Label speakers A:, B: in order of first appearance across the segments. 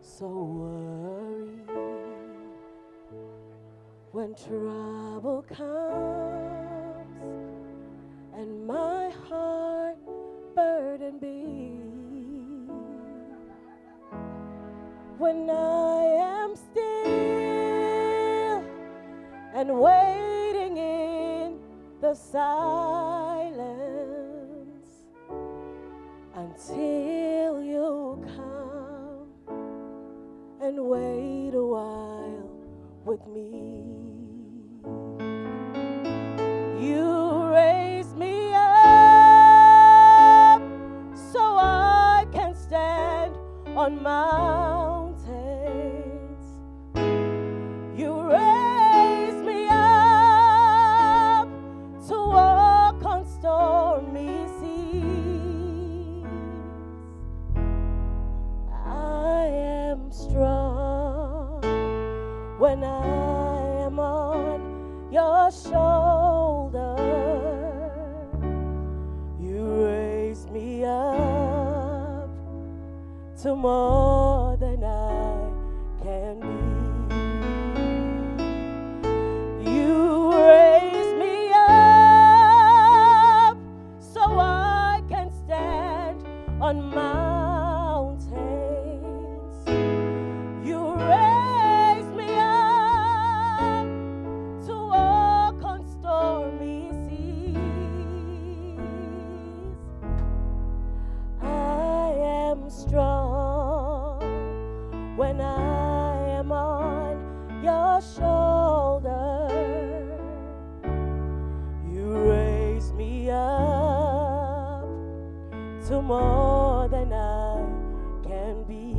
A: so worried when trouble comes and my heart burden be. When I am still and waiting in the silence until you come and wait a while with me. You raise me up so I can stand on mountains. You raise me up to walk on stormy seas. I am strong when I am on your shoulder. You raise me up to more than I can be. You raise me up so I can stand on mountains. You raise me up to walk on stormy seas. I am strong when I am on your shoulder. You raise me up to more than I can be.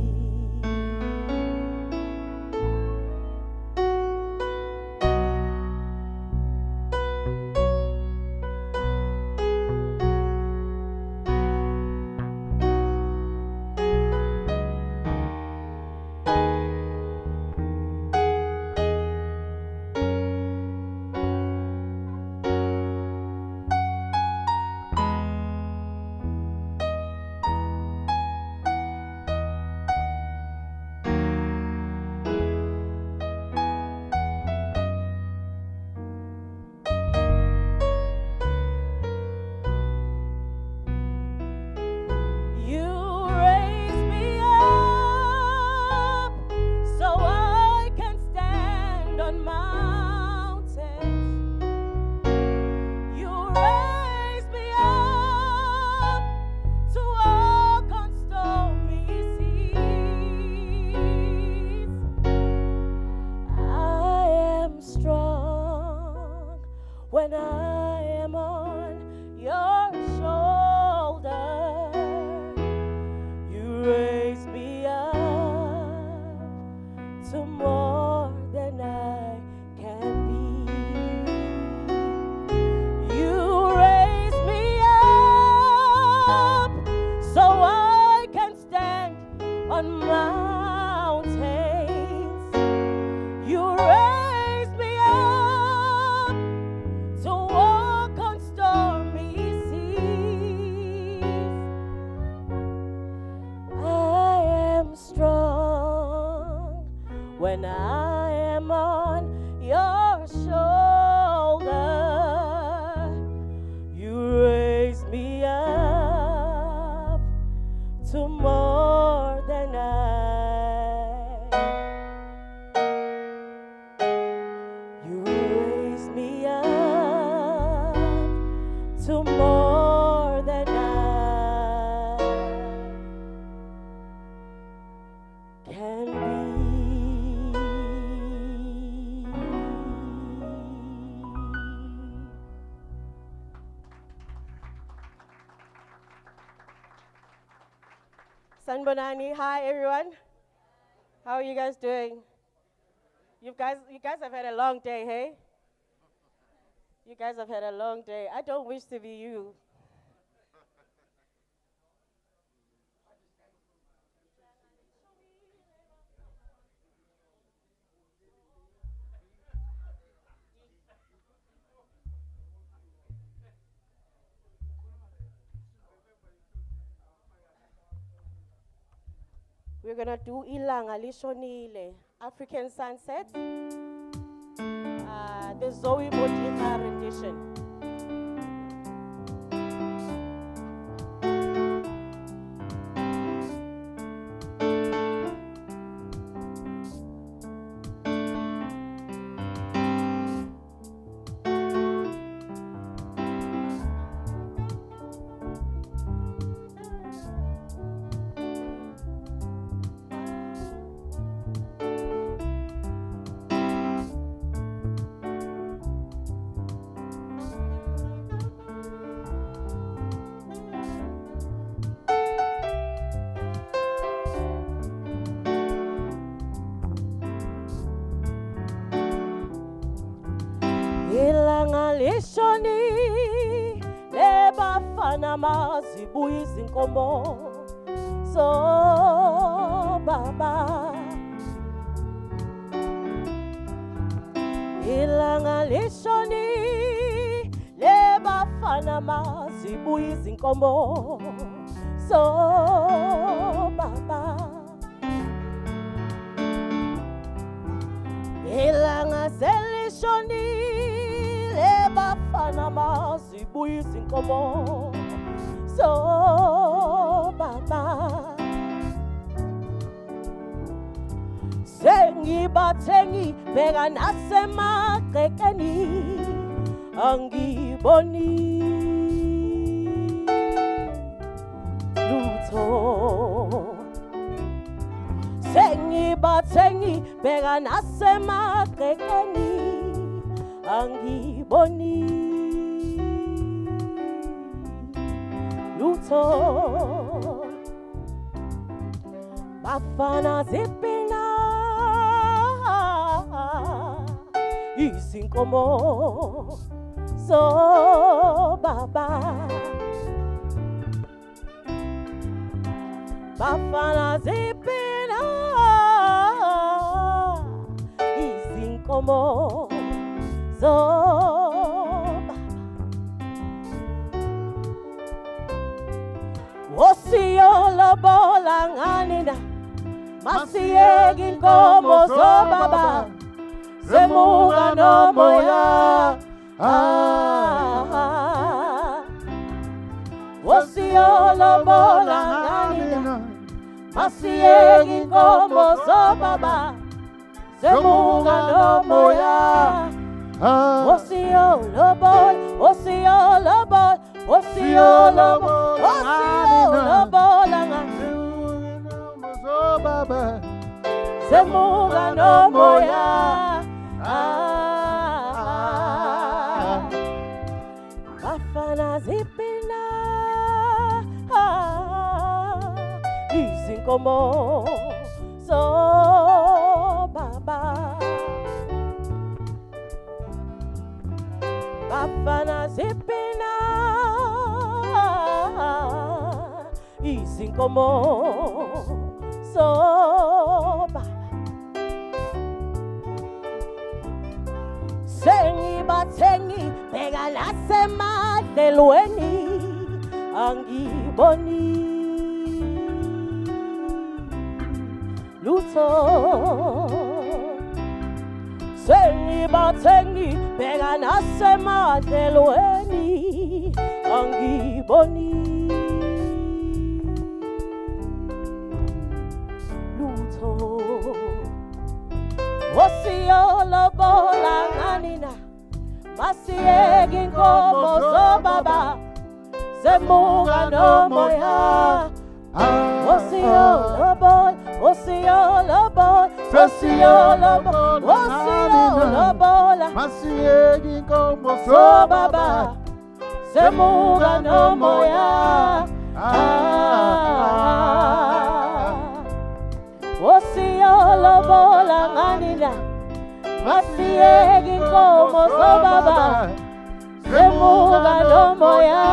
A: When I am on your shoulder, you raise me up to more than I can be. You raise me up so I can stand on mountains. You raise me up to walk on stormy seas. I am strong when I am on your shoulder. You raise me up to more than You raise me up to more than I can be. San Bonani, hi everyone. How are you guys doing? You guys have had a long day, hey? You guys have had a long day. I don't wish to be you. We're going to do Ilanga Lishonile, African Sunset, the Zoe Motika rendition. Ilanga lishoni lebafana mazibuya izinkomo so baba. Ilanga lishoni lebafana mazibuya izinkomo so baba. Ilanga selishoni lebafana mazibuya izinkomo so baba. Sengibathengi bheka nasemagcekeni angiboni lutho. Sengibathengi bheka nasemagcekeni angiboni lutho. Bafana zipina izinkomo so baba. Bafana zipina izinkomo so baba. Wosiyola bola nganina masiyeki inkomo so baba. Semuga no moya Wosiyola bola nganina masiyeki inkomo so baba. Semuga no moya Wosiyola bol, wosiyola bol, wosiyola bol, wosiyola bola nganina so baba. Semuga no moya Bafana zipina izinkomo so baba. Bafana zipina izinkomo so baba. Sengibathengi bheka nasemadlelweni angiboni lutho. Sengibathengi bheka nasemadlelweni angiboni lutho. Wosiyola bola nganina masiyeki inkomo so baba. Semuga no moya Wosiyola bol, wosiyola bol, wosiyola bol, wosiyola bola
B: masiyeki inkomo
A: so baba. Semuga no moya Wosiyola bola nganina masiyeki inkomo so baba. Semuga no moya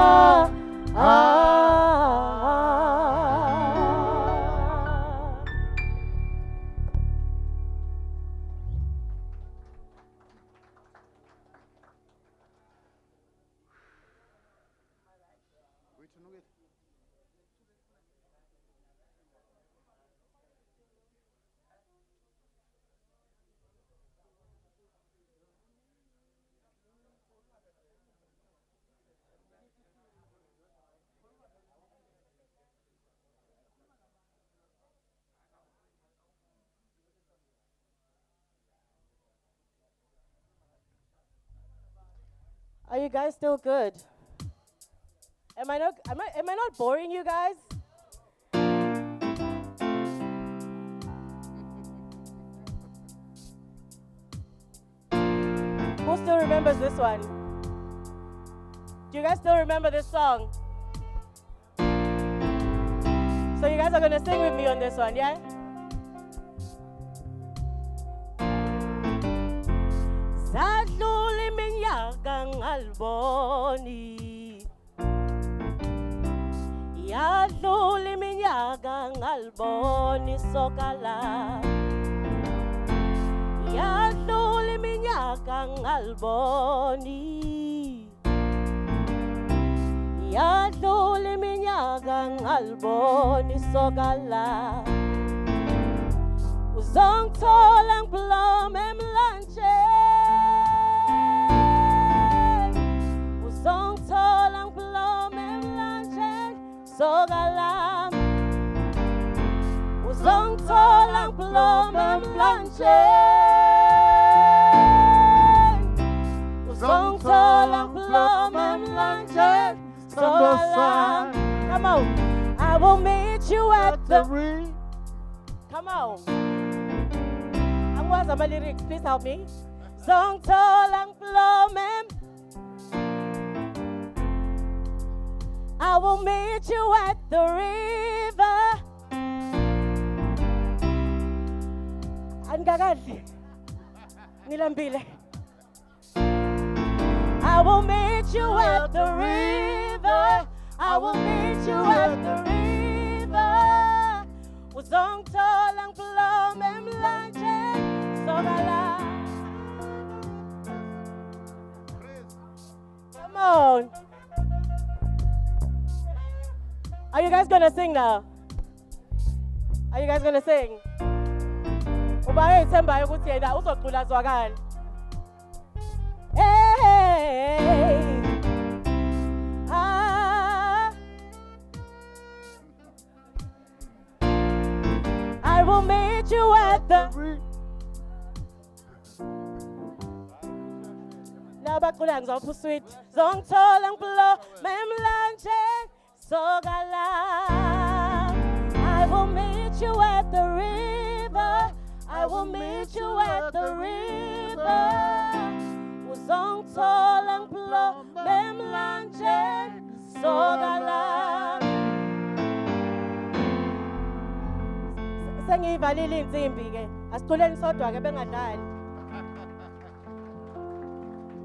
A: Are you guys still good? Am I not boring you guys? Who still remembers this one? Do you guys still remember this song? So you guys are gonna sing with me on this one, yeah? Sadlula iminyaka ngaliboni, yadlula iminyaka ngaliboni sokala, yadlula iminyaka ngaliboni, yadlula iminyaka ngaliboni sokala, uzongithola ngiblome emlanjeni, uzongithola ngiblome emlanjeni sokala, uzongithola ngiblome emlanjeni, uzongithola ngiblome emlanjeni sokala. Come on, I will meet you at the Come on. I'm going to my lyrics. Please help me. Zongtol ang plomem. I will meet you at the river. Angagad. Nilambile. I will meet you at the river. I will meet you at the river. Uzongtol ang plomem lanje sogala. Come on. Are you guys gonna sing now? Are you guys gonna sing? Ubaye ithemba ukuthi yena uzocula zwakala. Hey. I will meet you at the Now bakula ngizophu sweet zongithola ngiplo memlanje sogala. I will meet you at the river. I will meet you at the river. Uzongithola ngiplo memlanje sogala. Sengiyivalile insimbi ke asiculeni sodwa ke bengadlali.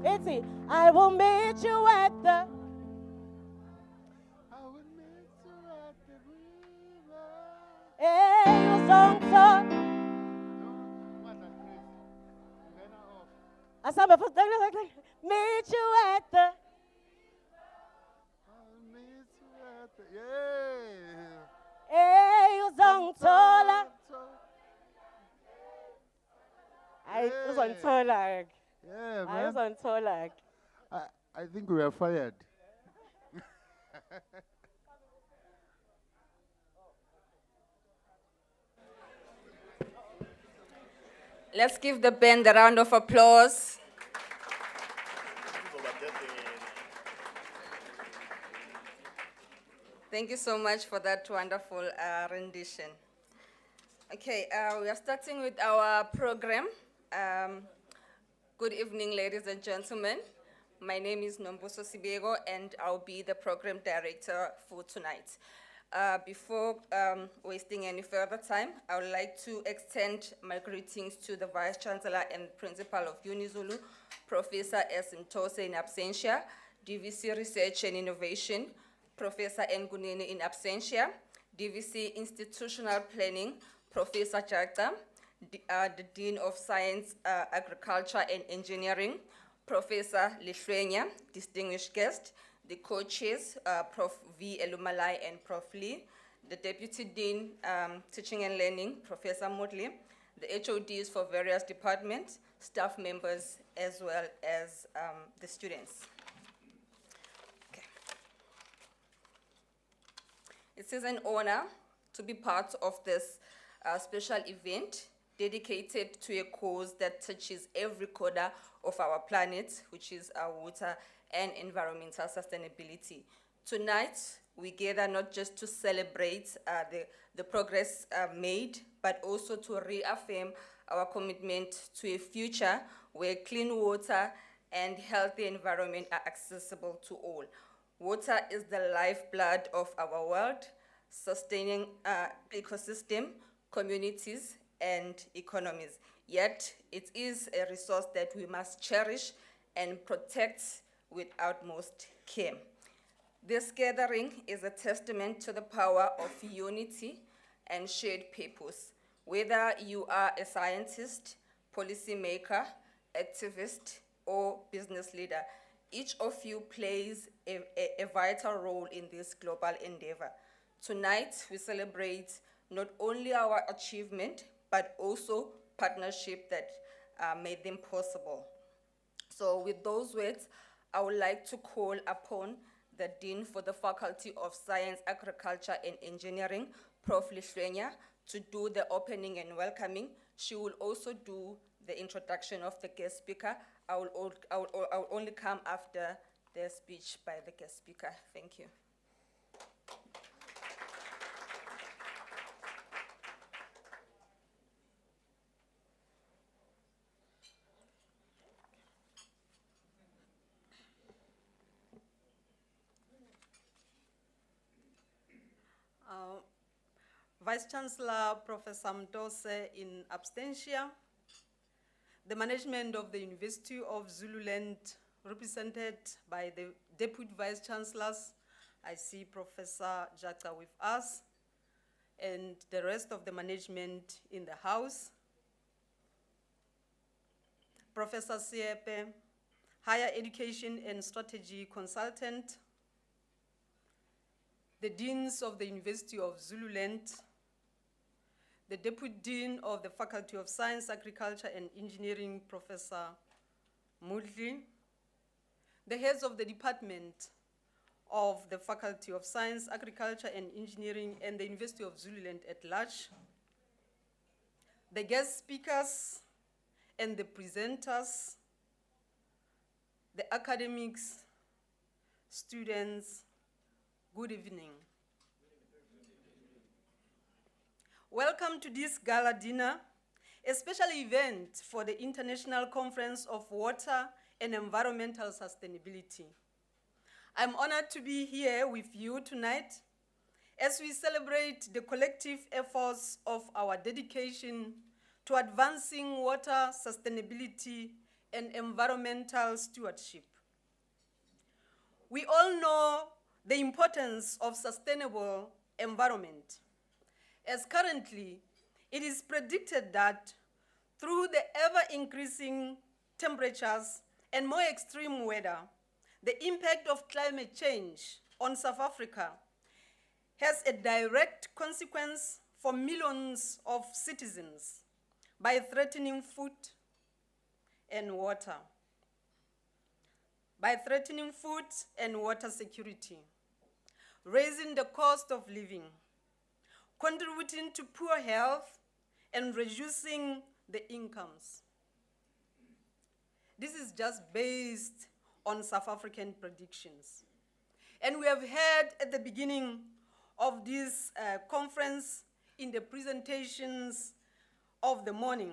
A: Ithi I will meet you at the Hey uzongithola Asamba futhi meet you at the Hey uzongithola Ay uzongithola
B: Yeah,
A: I
B: man.
A: was on tour like.
B: I think we were fired.
C: Let's give the band a round of applause. Thank you so much for that wonderful rendition. Okay, we are starting with our program. Good evening, ladies and gentlemen. My name is Nombuso Sibego, and I'll be the program director for tonight. Before wasting any further time, I would like to extend my greetings to the Vice Chancellor and Principal of UniZulu, Professor S. Mtose in absentia, DVC Research and Innovation, Professor Ngunini in absentia, DVC Institutional Planning, Professor Jagta, the Dean of Science, Agriculture and Engineering, Professor Lishwenya, distinguished guest, the co-chairs, Prof. V. Elumalai and Prof. Lee, the Deputy Dean, Teaching and Learning, Professor Motley, the HODs for various departments, staff members, as well as the students. Okay. It is an honor to be part of this special event. dedicated to a cause that touches every corner of our planet, which is our water and environmental sustainability. Tonight, we gather not just to celebrate the progress made, but also to reaffirm our commitment to a future where clean water and healthy environment are accessible to all. Water is the lifeblood of our world, sustaining ecosystem, communities, and economies. Yet, it is a resource that we must cherish and protect with utmost care. This gathering is a testament to the power of unity and shared purpose. Whether you are a scientist, policymaker, activist, or business leader, each of you plays a vital role in this global endeavor. Tonight, we celebrate not only our achievement, but also partnership that made them possible. So with those words, I would like to call upon the Dean for the Faculty of Science, Agriculture and Engineering, Prof. Lihlwenya, to do the opening and welcoming. She will also do the introduction of the guest speaker. I will only come after the speech by the guest speaker. Thank you.
D: Vice-Chancellor Professor Mdose in absentia, the management of the University of Zululand represented by the Deputy Vice-Chancellors, I see Professor Jaka with us, and the rest of the management in the house, Professor Siepe, Higher Education and Strategy Consultant, the Deans of the University of Zululand, the Deputy Dean of the Faculty of Science, Agriculture and Engineering, Professor Mudli, the heads of the Department of the Faculty of Science, Agriculture and Engineering and the University of Zululand at large, the guest speakers and the presenters, the academics, students, good evening. Welcome to this gala dinner, a special event for the International Conference of Water and Environmental Sustainability. I'm honored to be here with you tonight as we celebrate the collective efforts of our dedication to advancing water sustainability and environmental stewardship. We all know the importance of sustainable environment, as currently it is predicted that through the ever-increasing temperatures and more extreme weather, the impact of climate change on South Africa has a direct consequence for millions of citizens by threatening food and water, security, raising the cost of living, contributing to poor health, and reducing the incomes. This is just based on South African predictions. And we have heard at the beginning of this conference in the presentations of the morning,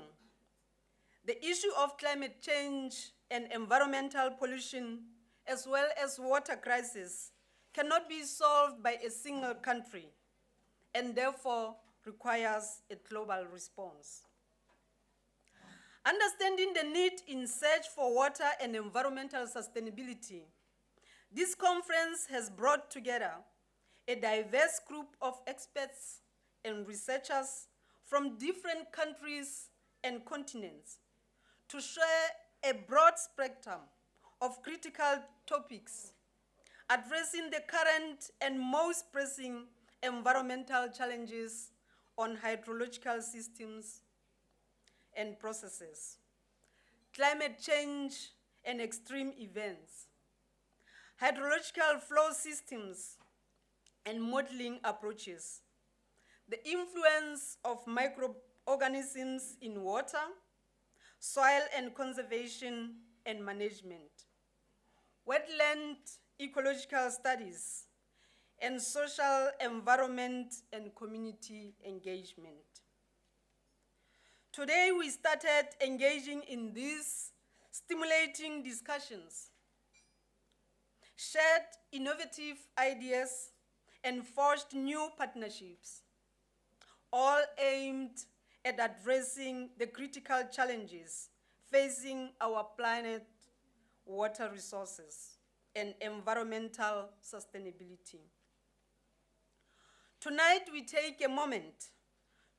D: the issue of climate change and environmental pollution, as well as water crisis, cannot be solved by a single country, and therefore requires a global response. Understanding the need in search for water and environmental sustainability, this conference has brought together a diverse group of experts and researchers from different countries and continents to share a broad spectrum of critical topics addressing the current and most pressing environmental challenges on hydrological systems and processes, climate change and extreme events, hydrological flow systems and modeling approaches, the influence of organisms in water, soil and conservation and management, wetland ecological studies, and social environment and community engagement. Today we started engaging in these stimulating discussions, shared innovative ideas, and forged new partnerships, all aimed at addressing the critical challenges facing our planet, water resources, and environmental sustainability. Tonight, we take a moment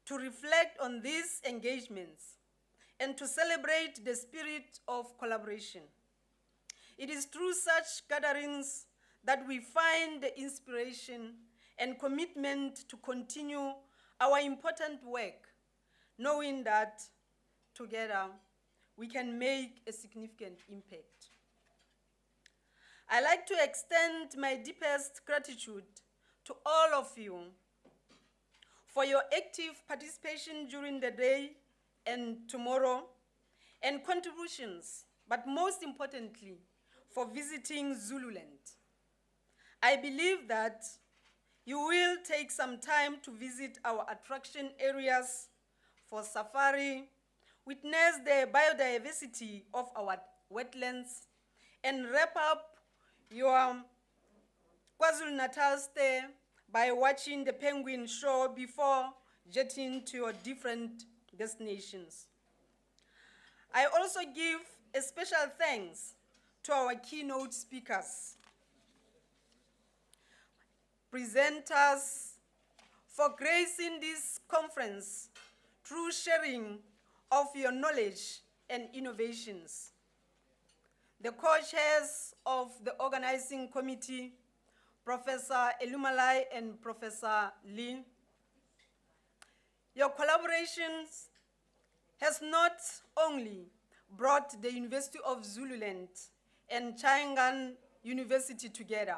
D: to reflect on these engagements and to celebrate the spirit of collaboration. It is through such gatherings that we find the inspiration and commitment to continue our important work, knowing that together we can make a significant impact. I'd like to extend my deepest gratitude to all of you for your active participation during the day and tomorrow, and contributions, but most importantly, for visiting Zululand. I believe that you will take some time to visit our attraction areas for safari, witness the biodiversity of our wetlands, and wrap up your KwaZulu-Natal stay by watching the penguin show before jetting to your different destinations. I also give a special thanks to our keynote speakers, presenters, for gracing this conference through sharing of your knowledge and innovations. The co-chairs of the organizing committee, Professor Elumalai and Professor Lee, your collaborations has not only brought the University of Zululand and Changan University together,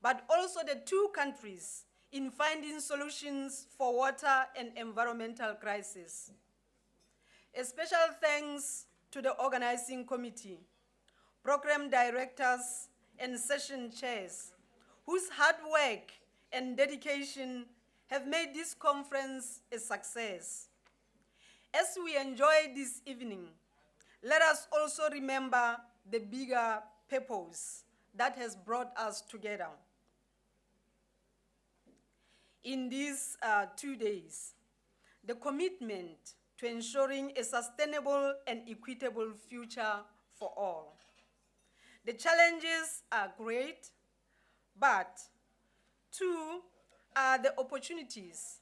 D: but also the two countries in finding solutions for water and environmental crisis. A special thanks to the organizing committee, program directors, and session chairs, whose hard work and dedication have made this conference a success. As we enjoy this evening, let us also remember the bigger purpose that has brought us together. In these 2 days, the commitment to ensuring a sustainable and equitable future for all. The challenges are great, but two are the opportunities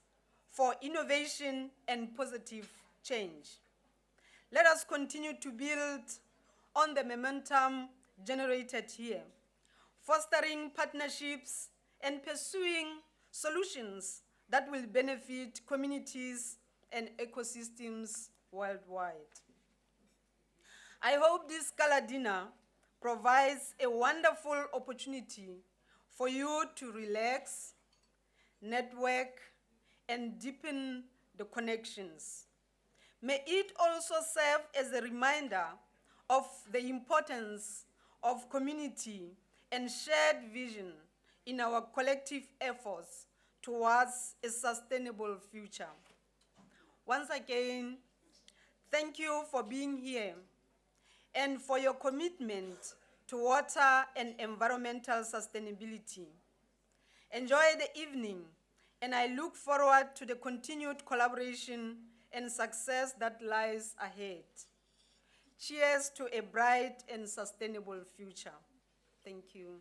D: for innovation and positive change. Let us continue to build on the momentum generated here, fostering partnerships and pursuing solutions that will benefit communities and ecosystems worldwide. I hope this gala dinner provides a wonderful opportunity for you to relax, network, and deepen the connections. May it also serve as a reminder of the importance of community and shared vision in our collective efforts towards a sustainable future. Once again, thank you for being here and for your commitment to water and environmental sustainability. Enjoy the evening, and I look forward to the continued collaboration and success that lies ahead. Cheers to a bright and sustainable future. Thank you.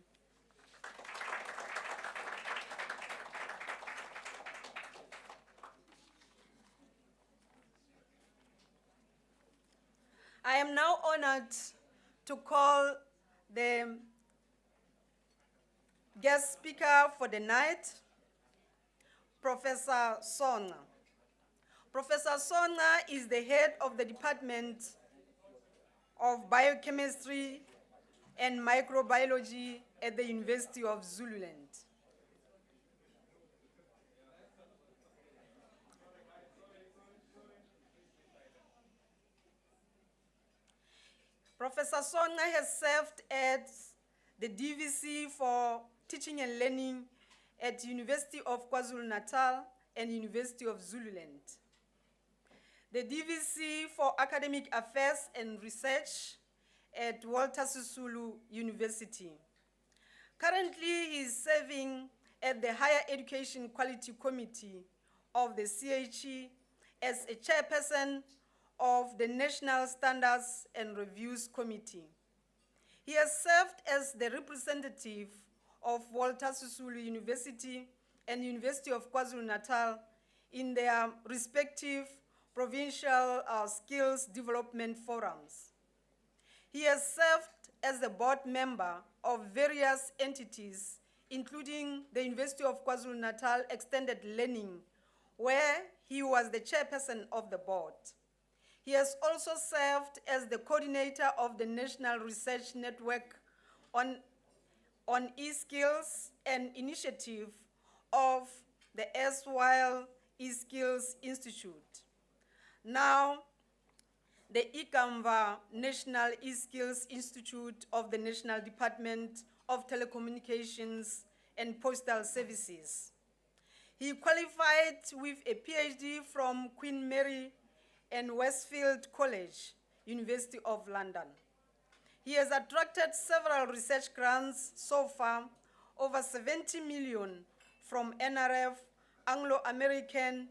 D: I am now honored to call the guest speaker for the night, Professor Songa. Professor Songa is the head of the Department of Biochemistry and Microbiology at the University of Zululand. Professor Songa has served as the DVC for Teaching and Learning at University of KwaZulu-Natal and University of Zululand. The DVC for Academic Affairs and Research at Walter Sisulu University. Currently, he is serving at the Higher Education Quality Committee of the CHE as a chairperson of the National Standards and Reviews Committee. He has served as the representative of Walter Sisulu University and University of KwaZulu-Natal in their respective provincial skills development forums. He has served as the board member of various entities, including the University of KwaZulu-Natal Extended Learning, where he was the chairperson of the board. He has also served as the coordinator of the National Research Network on e-skills and initiative of the erstwhile e-skills Institute. Now, the ICAMVA National E-Skills Institute of the National Department of Telecommunications and Postal Services. He qualified with a PhD from Queen Mary and Westfield College, University of London. He has attracted several research grants so far, over 70 million from NRF, Anglo-American,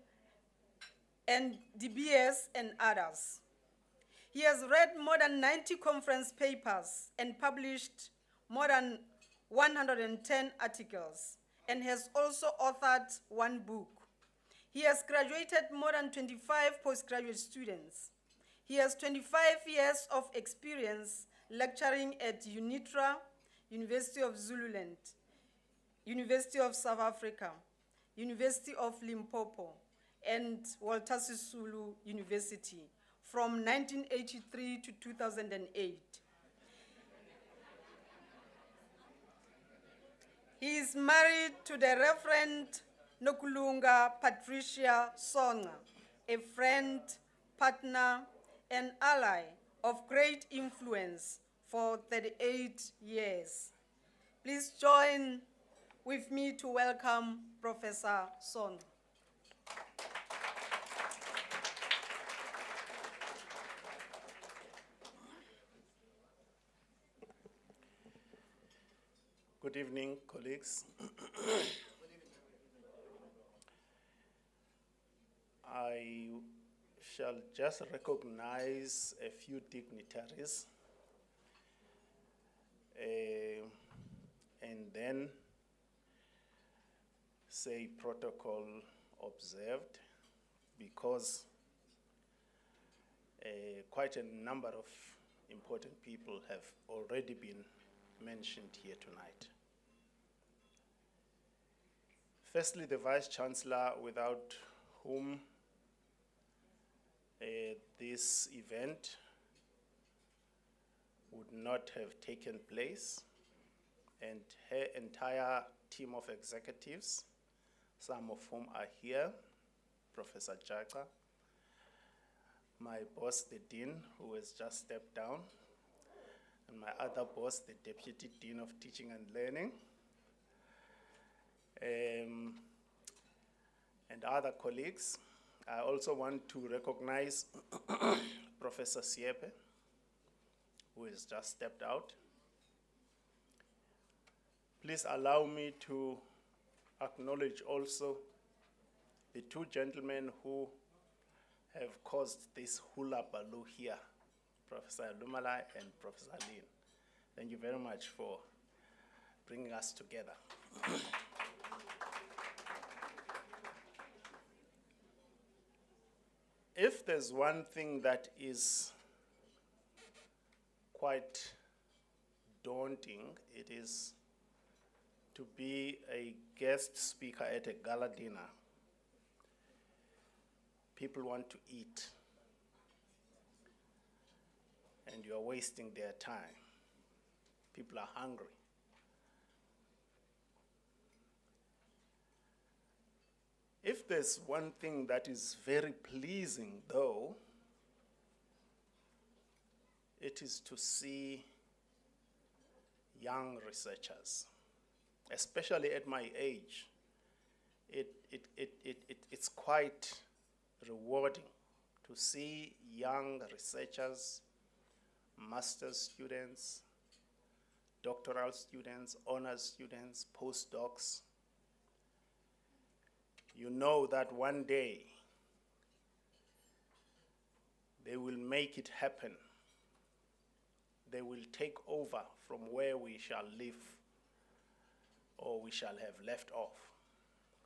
D: and DBS and others. He has read more than 90 conference papers and published more than 110 articles, and has also authored one book. He has graduated more than 25 postgraduate students. He has 25 years of experience lecturing at UNITRA, University of Zululand, University of South Africa, University of Limpopo, and Walter Sisulu University from 1983 to 2008. He is married to the Reverend Nokulunga Patricia Songa, a friend, partner, and ally of great influence for 38 years. Please join with me to welcome Professor Songa.
E: Good evening, colleagues. I shall just recognize a few dignitaries and then say protocol observed, because quite a number of important people have already been mentioned here tonight. Firstly, the Vice-Chancellor, without whom this event would not have taken place, and her entire team of executives, some of whom are here, Professor Jaka, my boss, the Dean, who has just stepped down, and my other boss, the Deputy Dean of Teaching and Learning, and other colleagues. I also want to recognize Professor Siepe, who has just stepped out. Please allow me to acknowledge also the two gentlemen who have caused this hula baloo here, Professor Lumala and Professor Lin. Thank you very much for bringing us together. If there's one thing that is quite daunting, it is to be a guest speaker at a gala dinner. People want to eat, and you are wasting their time. People are hungry. If there's one thing that is very pleasing, though, it it is to see young researchers, especially at my age. It's quite rewarding to see young researchers, master's students, doctoral students, honors students, postdocs. You know that one day they will make it happen. They will take over from where we shall live or we shall have left off.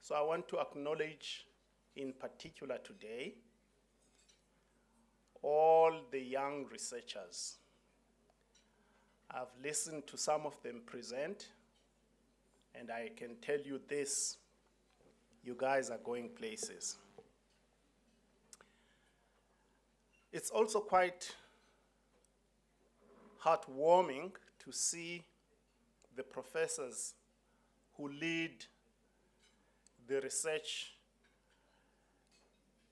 E: So I want to acknowledge in particular today all the young researchers. I've listened to some of them present, and I can tell you this, you guys are going places. It's also quite heartwarming to see the professors who lead the research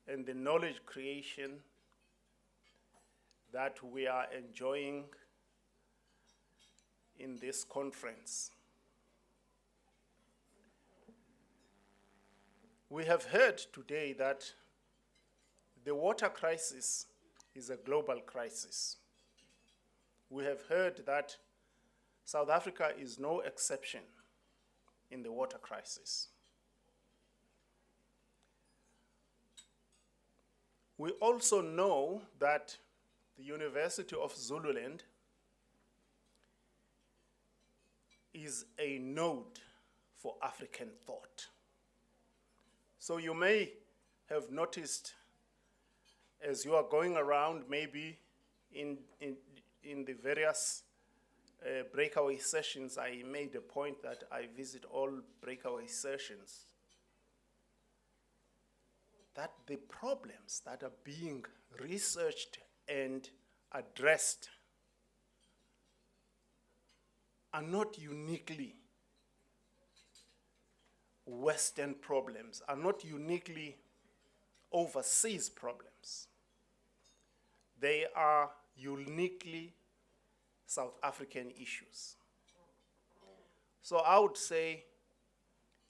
E: and the knowledge creation that we are enjoying in this conference. We have heard today that the water crisis is a global crisis. We have heard that South Africa is no exception in the water crisis. We also know that the University of Zululand is a node for African thought. So you may have noticed as you are going around, maybe in the various breakaway sessions, I made a point that I visit all breakaway sessions, that the problems that are being researched and addressed are not uniquely Western problems, are not uniquely overseas problems. They are uniquely South African issues. So I would say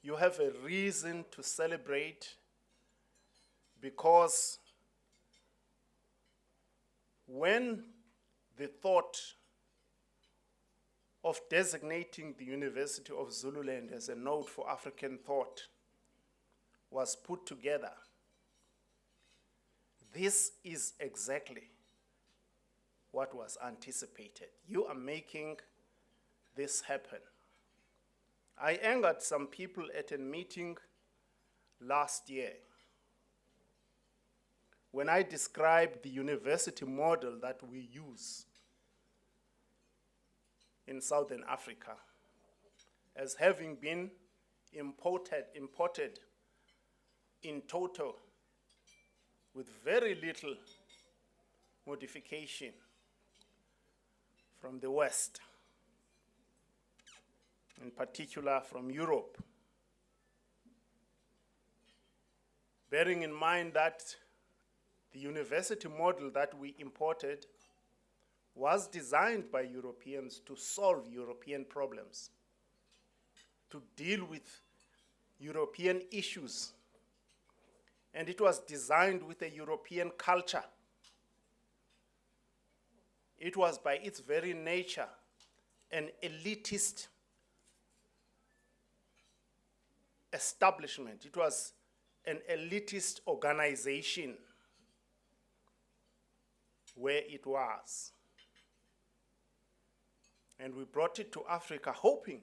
E: you have a reason to celebrate, because when the thought of designating the University of Zululand as a node for African thought was put together, this is exactly what was anticipated. You are making this happen. I angered some people at a meeting last year when I described the university model that we use in Southern Africa as having been imported in total with very little modification from the West, in particular from Europe. Bearing in mind that the university model that we imported was designed by Europeans to solve European problems, to deal with European issues. And it was designed with a European culture. It was by its very nature an elitist establishment. It was an elitist organization where it was. And we brought it to Africa hoping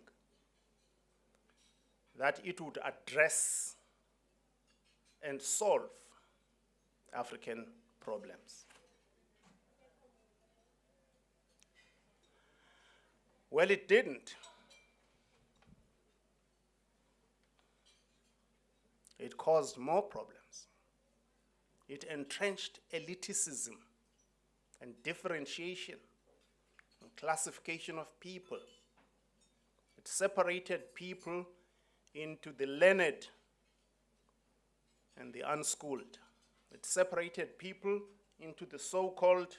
E: that it would address and solve African problems. Well, it didn't. It caused more problems. It entrenched elitism and differentiation and classification of people. It separated people into the learned and the unschooled. It separated people into the so-called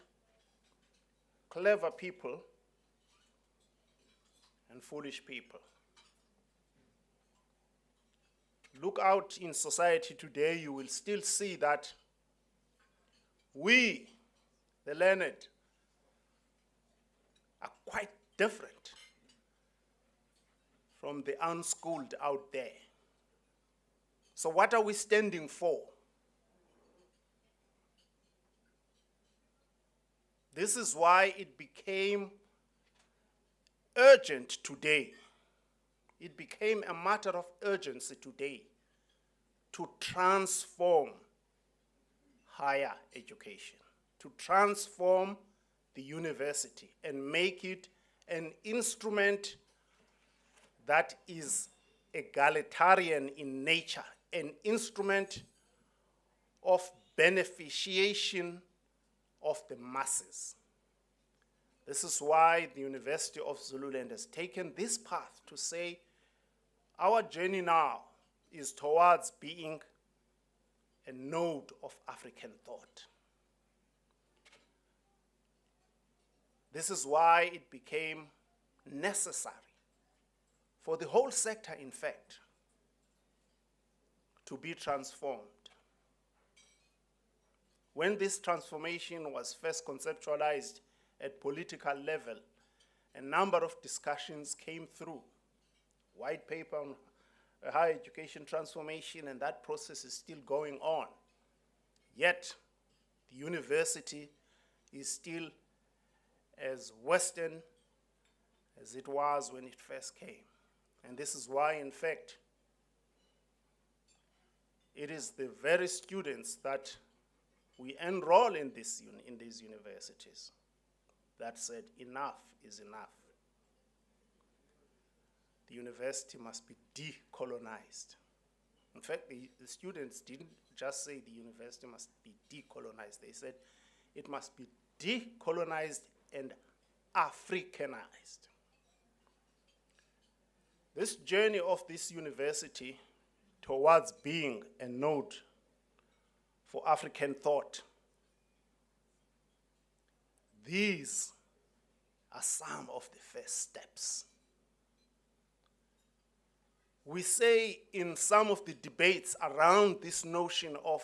E: clever people and foolish people. Look out in society today, you will still see that we, the learned, are quite different from the unschooled out there. So what are we standing for? This is why it became urgent today. It became a matter of urgency today to transform higher education, to transform the university and make it an instrument that is egalitarian in nature, an instrument of beneficiation of the masses. This is why the University of Zululand has taken this path to say our journey now is towards being a node of African thought. This is why it became necessary for the whole sector, in fact, to be transformed. When this transformation was first conceptualized at political level, a number of discussions came through. White paper on higher education transformation, and that process is still going on. Yet, the university is still as Western as it was when it first came. And this is why, in fact, it is the very students that we enroll in these universities that said enough is enough. The university must be decolonized. In fact, the students didn't just say the university must be decolonized. They said it must be decolonized and Africanized. This journey of this university towards being a node for African thought, these are some of the first steps. We say in some of the debates around this notion of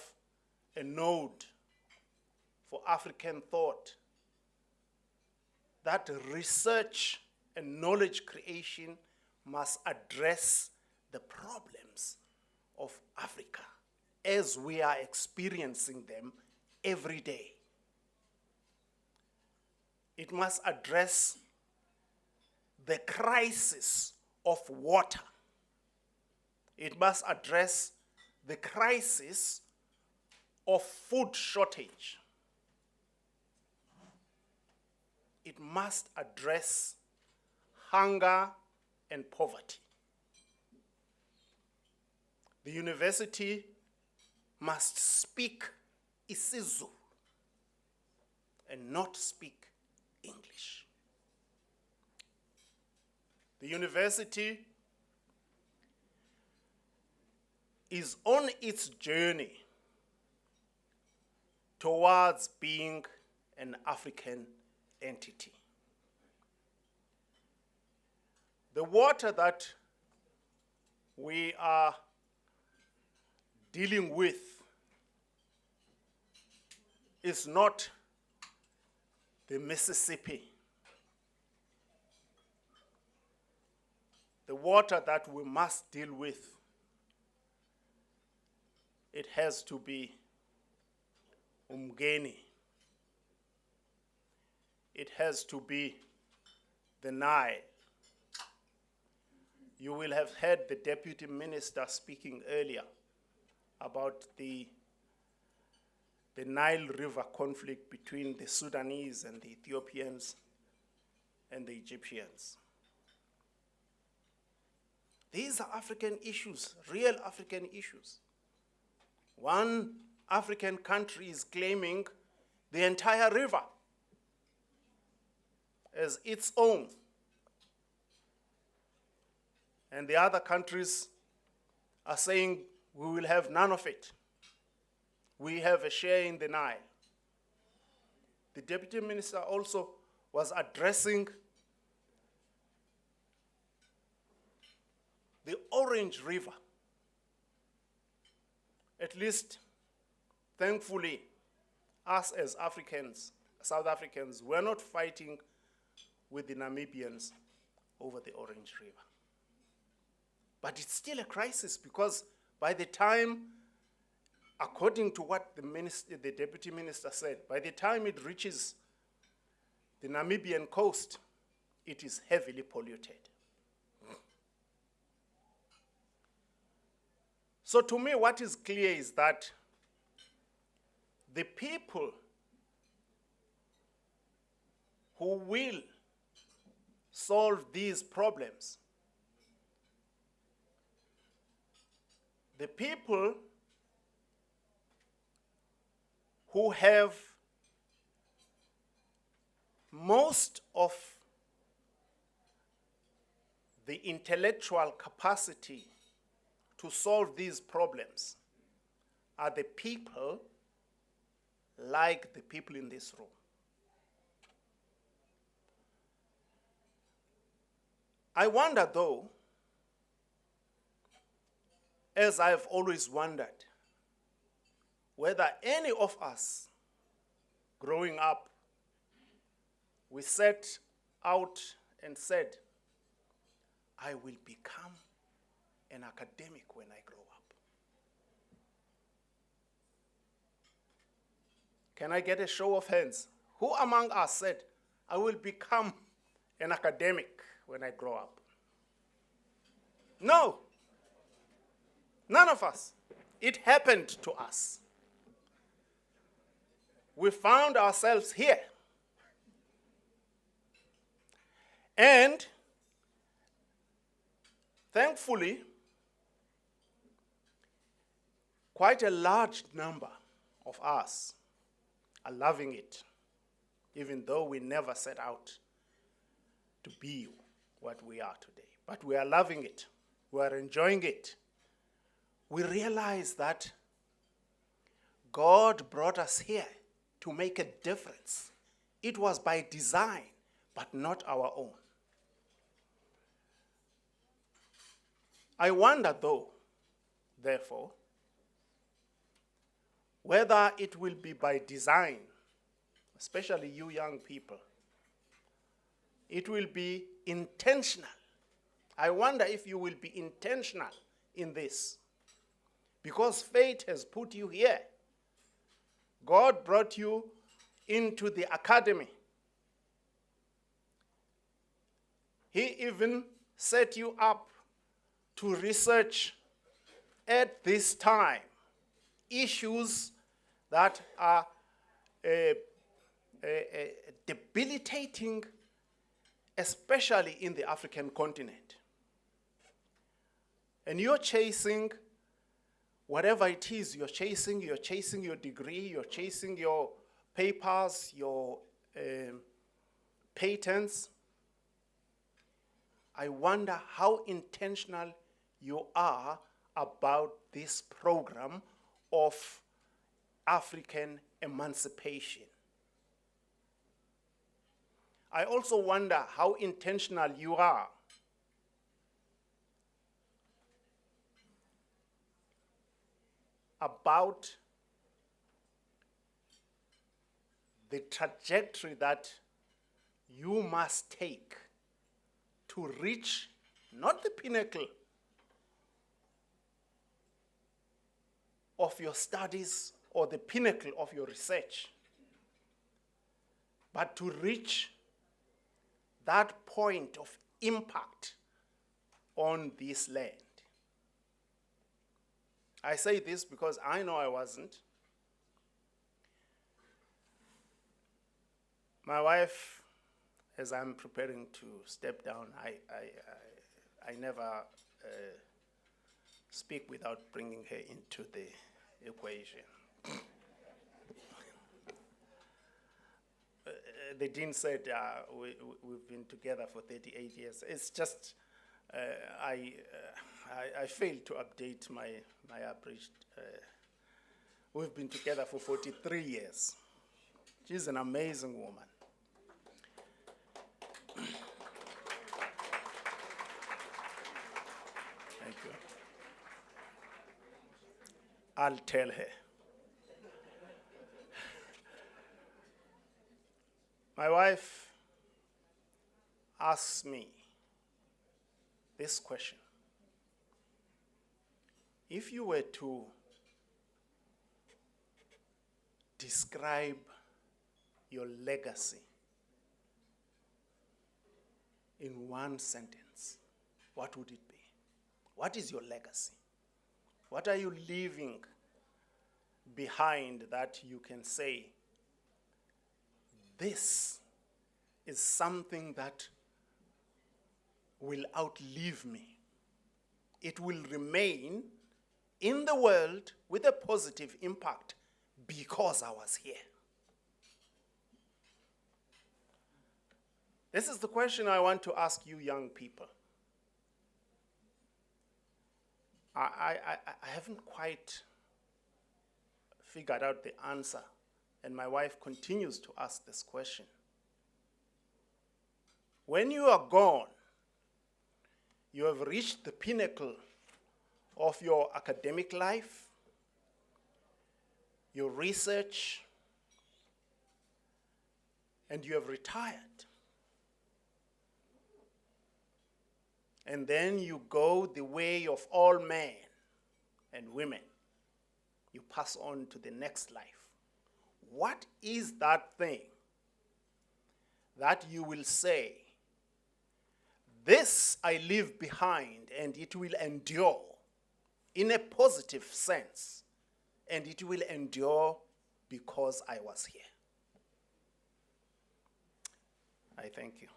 E: a node for African thought that research and knowledge creation must address the problems of Africa as we are experiencing them every day. It must address the crisis of water. It must address the crisis of food shortage. It must address hunger and poverty. The university must speak isiZulu and not speak English. The university is on its journey towards being an African entity. The water that we are dealing with is not the Mississippi. The water that we must deal with, it has to be Umgeni. It has to be the Nile. You will have heard the deputy minister speaking earlier about the Nile River conflict between the Sudanese and the Ethiopians and the Egyptians. These are African issues, real African issues. One African country is claiming the entire river as its own. And the other countries are saying we will have none of it. We have a share in the Nile. The deputy minister also was addressing the Orange River. At least, thankfully, us as Africans, South Africans, we're not fighting with the Namibians over the Orange River. But it's still a crisis because by the time, according to what the deputy minister said, by the time it reaches the Namibian coast, it is heavily polluted. So to me, what is clear is that the people who will solve these problems, the people who have most of the intellectual capacity to solve these problems are the people like the people in this room. I wonder though, as I've always wondered, whether any of us growing up, we set out and said, I will become an academic when I grow up. Can I get a show of hands? Who among us said, I will become an academic when I grow up? No. None of us. It happened to us. We found ourselves here. And thankfully, quite a large number of us are loving it, even though we never set out to be what we are today. But we are loving it. We are enjoying it. We realize that God brought us here to make a difference. It was by design, but not our own. I wonder, though, therefore, whether it will be by design, especially you young people, it will be intentional. I wonder if you will be intentional in this. Because fate has put you here. God brought you into the academy. He even set you up to research at this time issues that are debilitating, especially in the African continent. And you're chasing whatever it is you're chasing your degree, you're chasing your papers, your patents. I wonder how intentional you are about this program of African emancipation. I also wonder how intentional you are about the trajectory that you must take to reach not the pinnacle of your studies or the pinnacle of your research, but to reach that point of impact on this land. I say this because I know I wasn't. My wife, as I'm preparing to step down, I never speak without bringing her into the equation. The dean said we've been together for 38 years. It's just I failed to update my abridged. We've been together for 43 years. She's an amazing woman. I'll tell her. My wife asks me this question. If you were to describe your legacy in one sentence, what would it be? What is your legacy? What are you leaving behind that you can say, this is something that will outlive me? It will remain in the world with a positive impact because I was here. This is the question I want to ask you young people. I haven't quite figured out the answer, and my wife continues to ask this question. When you are gone, you have reached the pinnacle of your academic life, your research, and you have retired. And then you go the way of all men and women. You pass on to the next life. What is that thing that you will say, this I leave behind and it will endure in a positive sense, and it will endure because I was here? I thank you.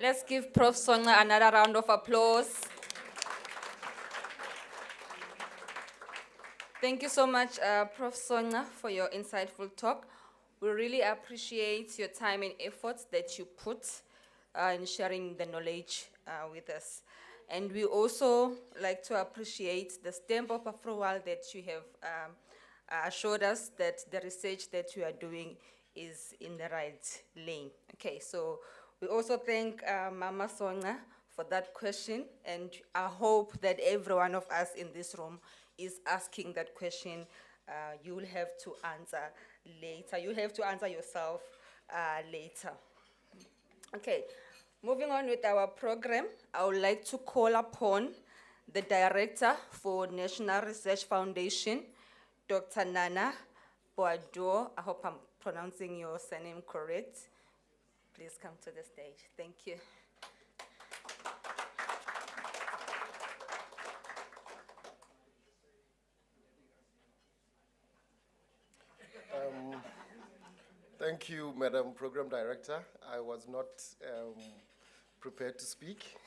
C: Let's give Prof. Songa another round of applause. Thank you so much, Prof. Songa, for your insightful talk. We really appreciate your time and efforts that you put in sharing the knowledge with us. And we also like to appreciate the stamp of approval that you have assured us that the research that you are doing is in the right lane. Okay, so we also thank Mama Songa for that question, and I hope that every one of us in this room is asking that question. You will have to answer later. You have to answer yourself later. Okay, moving on with our program, I would like to call upon the Director for National Research Foundation, Dr. Nana Boado. I hope I'm pronouncing your surname correct. Please come to the stage. Thank you.
F: Thank you, Madam Program Director. I was not prepared to speak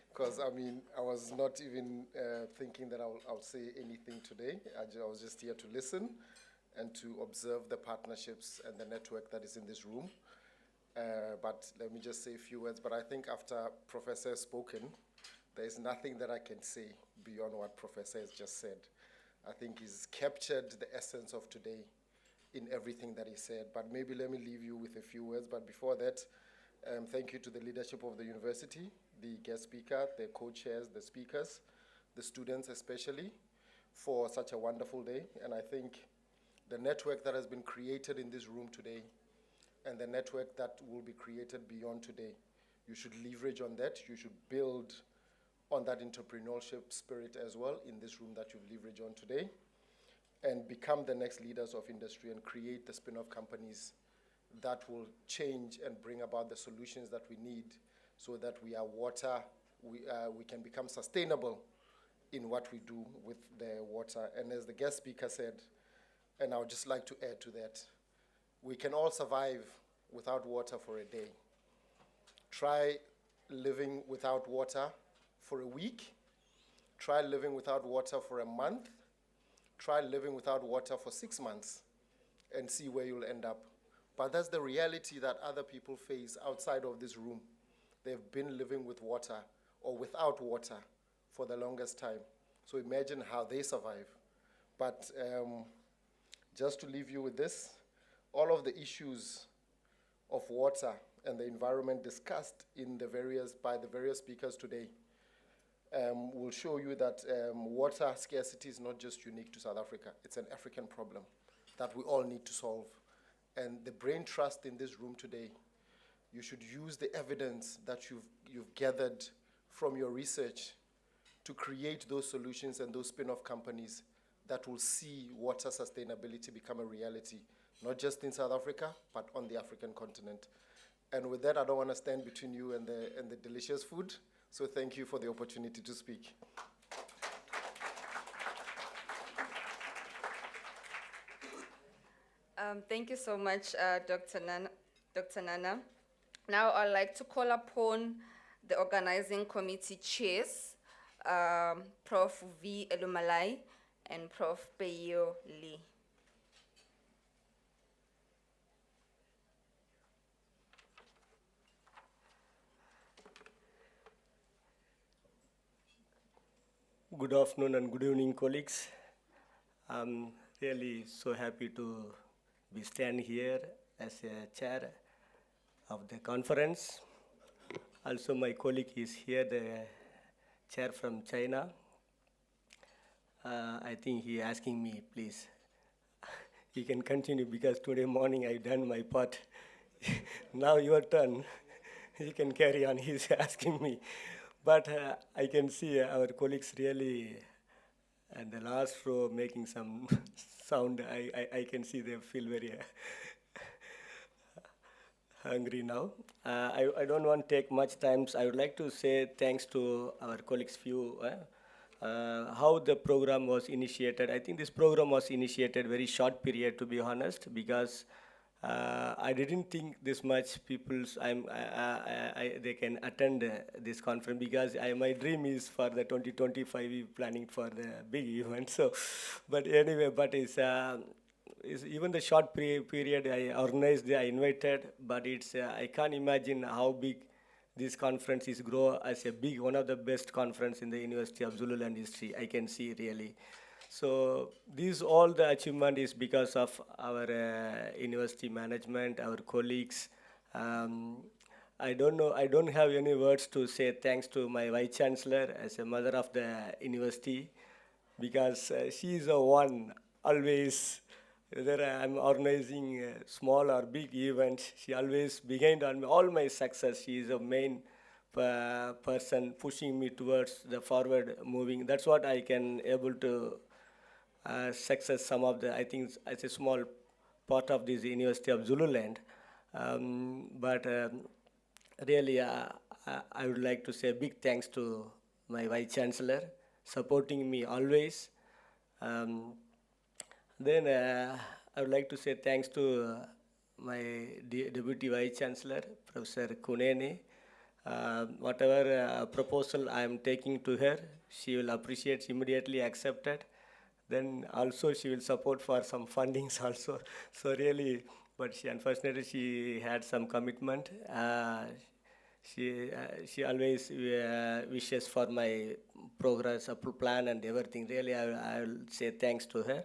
F: because, I was not even thinking that I'll say anything today. I was just here to listen and to observe the partnerships and the network that is in this room. But let me just say a few words. But I think after Professor has spoken, there is nothing that I can say beyond what Professor has just said. I think he's captured the essence of today in everything that he said. But maybe let me leave you with a few words. But before that, thank you to the leadership of the university, the guest speaker, the co-chairs, the speakers, the students especially, for such a wonderful day. And I think the network that has been created in this room today and the network that will be created beyond today, you should leverage on that. You should build on that entrepreneurship spirit as well in this room that you've leveraged on today, and become the next leaders of industry and create the spin-off companies that will change and bring about the solutions that we need so that we can become sustainable in what we do with the water. And as the guest speaker said, and I would just like to add to that, we can all survive without water for a day. Try living without water for a week. Try living without water for a month. Try living without water for 6 months and see where you'll end up. But that's the reality that other people face outside of this room. They've been living with water or without water for the longest time. So imagine how they survive. But just to leave you with this, all of the issues of water and the environment discussed in by the various speakers today will show you that water scarcity is not just unique to South Africa. It's an African problem that we all need to solve. And the brain trust in this room today, you should use the evidence that you've gathered from your research to create those solutions and those spin-off companies that will see water sustainability become a reality, not just in South Africa, but on the African continent. And with that, I don't want to stand between you and the delicious food, so thank you for the opportunity to speak.
C: Thank you so much, Dr. Nana. Now I'd like to call upon the organizing committee chairs, Prof. V. Elumalai and Prof. Peyo Lee.
G: Good afternoon and good evening, colleagues. I'm really so happy to be standing here as a chair of the conference. Also, my colleague is here, the chair from China. I think he asking me, please, you can continue because today morning I done my part. Now your turn. You can carry on, he's asking me. But I can see our colleagues really at the last row making some sound. I can see they feel very hungry now. I don't want to take much time. I would like to say thanks to our colleagues few how the program was initiated. I think this program was initiated very short period, to be honest, because I didn't think this much people they can attend this conference, because my dream is for the 2025 planning for the big event. So, but anyway, but it's even the short period I organized, I invited, but it's I can't imagine how big this conference is grow as a big, one of the best conference in the University of Zululand history. I can see really. So this all the achievement is because of our university management, our colleagues. I don't know, I don't have any words to say thanks to my Vice Chancellor as a mother of the university, because she is the one always, whether I'm organizing small or big events, she always behind on all my success. She is a main person pushing me towards the forward moving. That's what I can able to success some of the, I think it's a small part of this University of Zululand. But really, I would like to say big thanks to my Vice Chancellor, supporting me always. Then I would like to say thanks to my Deputy Vice Chancellor, Professor Kunene. Whatever proposal I am taking to her, she will appreciate, immediately accept it. Then also she will support for some fundings also. So really, but unfortunately she had some commitment. She always wishes for my progress, plan and everything. Really, I will say thanks to her.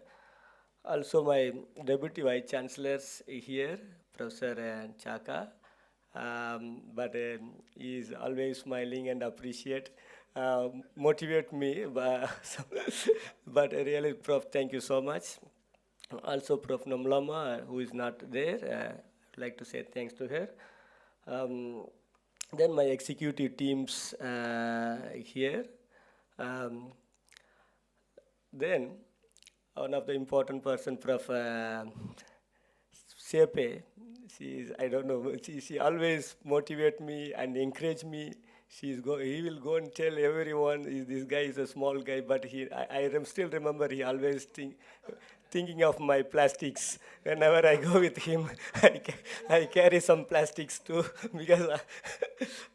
G: Also my Deputy Vice Chancellors here, Professor Chaka, but he is always smiling and appreciate. Motivate me, but really, Prof, thank you so much. Also, Prof Nomlama, who is not there, I'd like to say thanks to her. Then my executive teams here. Then one of the important person, Prof Sepe, I don't know, she always motivate me and encourage me. He will go and tell everyone, this guy is a small guy, but I still remember he always thinking of my plastics. Whenever I go with him, I carry some plastics too, because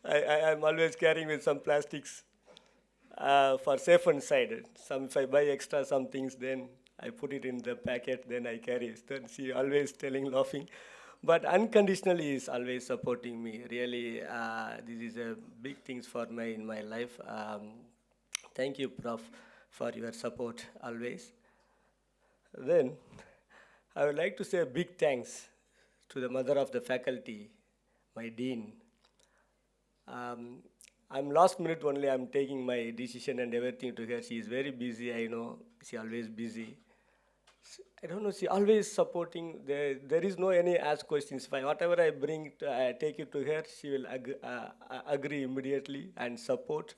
G: I'm always carrying with some plastics for safe and side. If I buy extra some things, then I put it in the packet, then I carry. Then she always telling, laughing. But unconditionally is always supporting me. Really, this is a big things for me in my life. Thank you, Prof, for your support always. Then, I would like to say a big thanks to the mother of the faculty, my dean. I'm last minute only, I'm taking my decision and everything to her. She is very busy, I know, she always busy. I don't know, she always supporting, there is no any ask questions. Whatever I bring, I take it to her, she will agree immediately and support.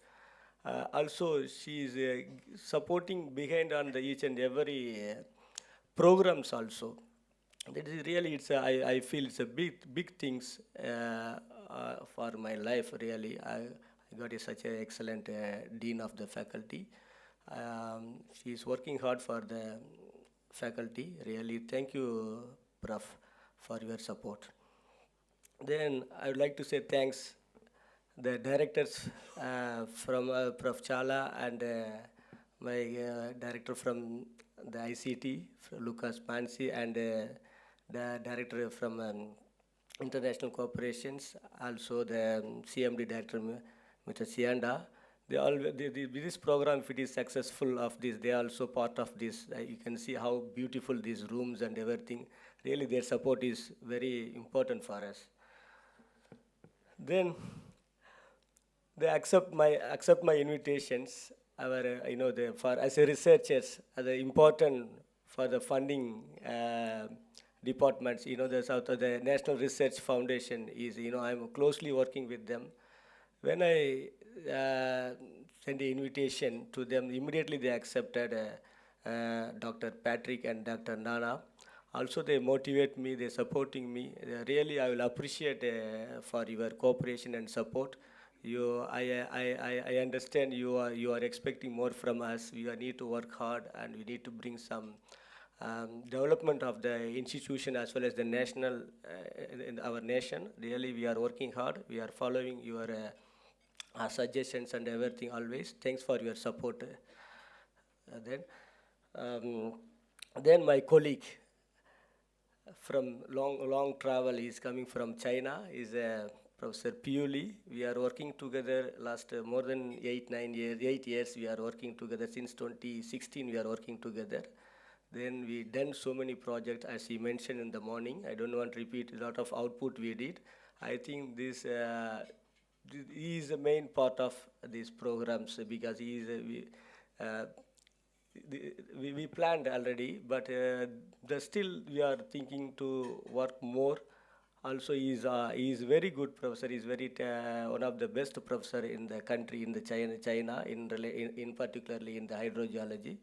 G: Also, she is supporting behind on the each and every programs also. That is really, I feel it's a big things for my life, really. I got such an excellent dean of the faculty. She is working hard for the faculty. Really, thank you, Prof, for your support. Then I would like to say thanks the directors from Prof Chala and my director from the ICT, Lucas Pansi, and the director from international corporations, also the CMD director, Mr. Sianda. They all, this program, if it is successful of this, they are also part of this. You can see how beautiful these rooms and everything. Really, their support is very important for us. Then they accept my invitations. Our for as a researchers, the important for the funding departments. The National Research Foundation is, I'm closely working with them. When I sent the invitation to them, immediately they accepted Dr. Patrick and Dr. Nana. Also, they motivate me, they're supporting me. Really, I will appreciate for your cooperation and support. I understand you are expecting more from us. We need to work hard, and we need to bring some development of the institution as well as the national in our nation. Really, we are working hard. We are following your suggestions and everything always. Thanks for your support. Then my colleague from long travel is coming from China, is Professor Piuli. We are working together last more than 8 years we are working together. Since 2016 we are working together. Then we done so many projects, as he mentioned in the morning. I don't want to repeat a lot of output we did. I think this he is the main part of these programs because he is we planned already, but still we are thinking to work more. Also, he is very good professor. He is very one of the best professor in the country, in the China in particularly in the hydrogeology.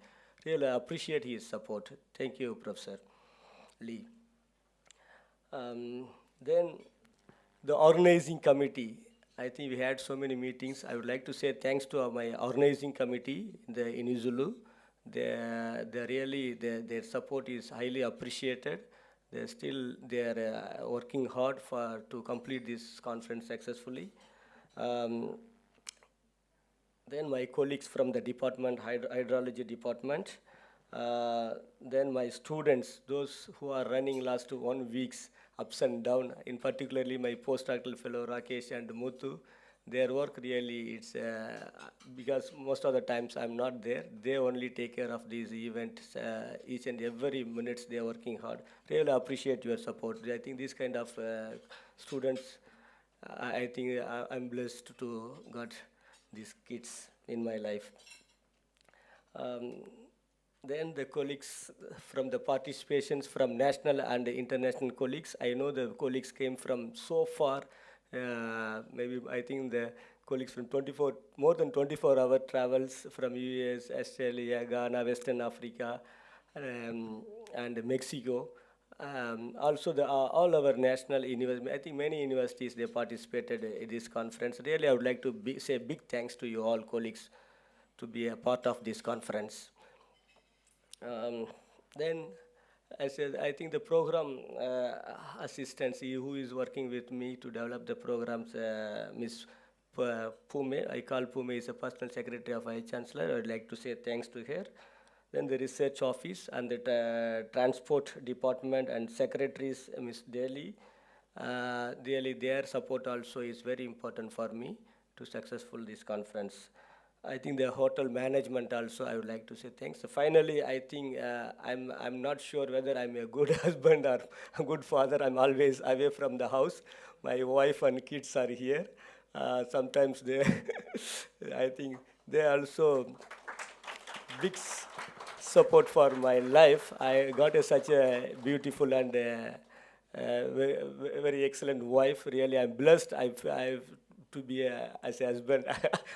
G: Really appreciate his support. Thank you, Professor Lee. Then the organizing committee. I think we had so many meetings. I would like to say thanks to my organizing committee in Izulu. Their support is highly appreciated. They are working hard to complete this conference successfully. Then my colleagues from the department, hydrology department. Then my students, those who are running last 1 weeks ups and down, in particularly my postdoctoral fellow Rakesh and Muthu. Their work really, it's because most of the times I'm not there. They only take care of these events. Each and every minute they are working hard. Really appreciate your support. I think these kind of students, I think I'm blessed to got these kids in my life. Then the colleagues from the participations from national and international colleagues. I know the colleagues came from so far. Maybe I think the colleagues from more than 24-hour travels from US, Australia, Ghana, Western Africa, and Mexico. Also, all our national universities, I think many universities, they participated in this conference. Really, I would like to say big thanks to you all colleagues to be a part of this conference. Then, I think the program assistants who is working with me to develop the programs, Ms. Pume, I call Pume is a personal secretary of Vice Chancellor. I would like to say thanks to her. Then the research office and the transport department and secretaries, Ms. Daly. Really, their support also is very important for me to successful this conference. I think the hotel management also, I would like to say thanks. So finally, I think I'm not sure whether I'm a good husband or a good father. I'm always away from the house. my wife and kids are here. Sometimes they, I think they also big support for my life. I got such a beautiful and very excellent wife. Really, I'm blessed. I've to be as a husband.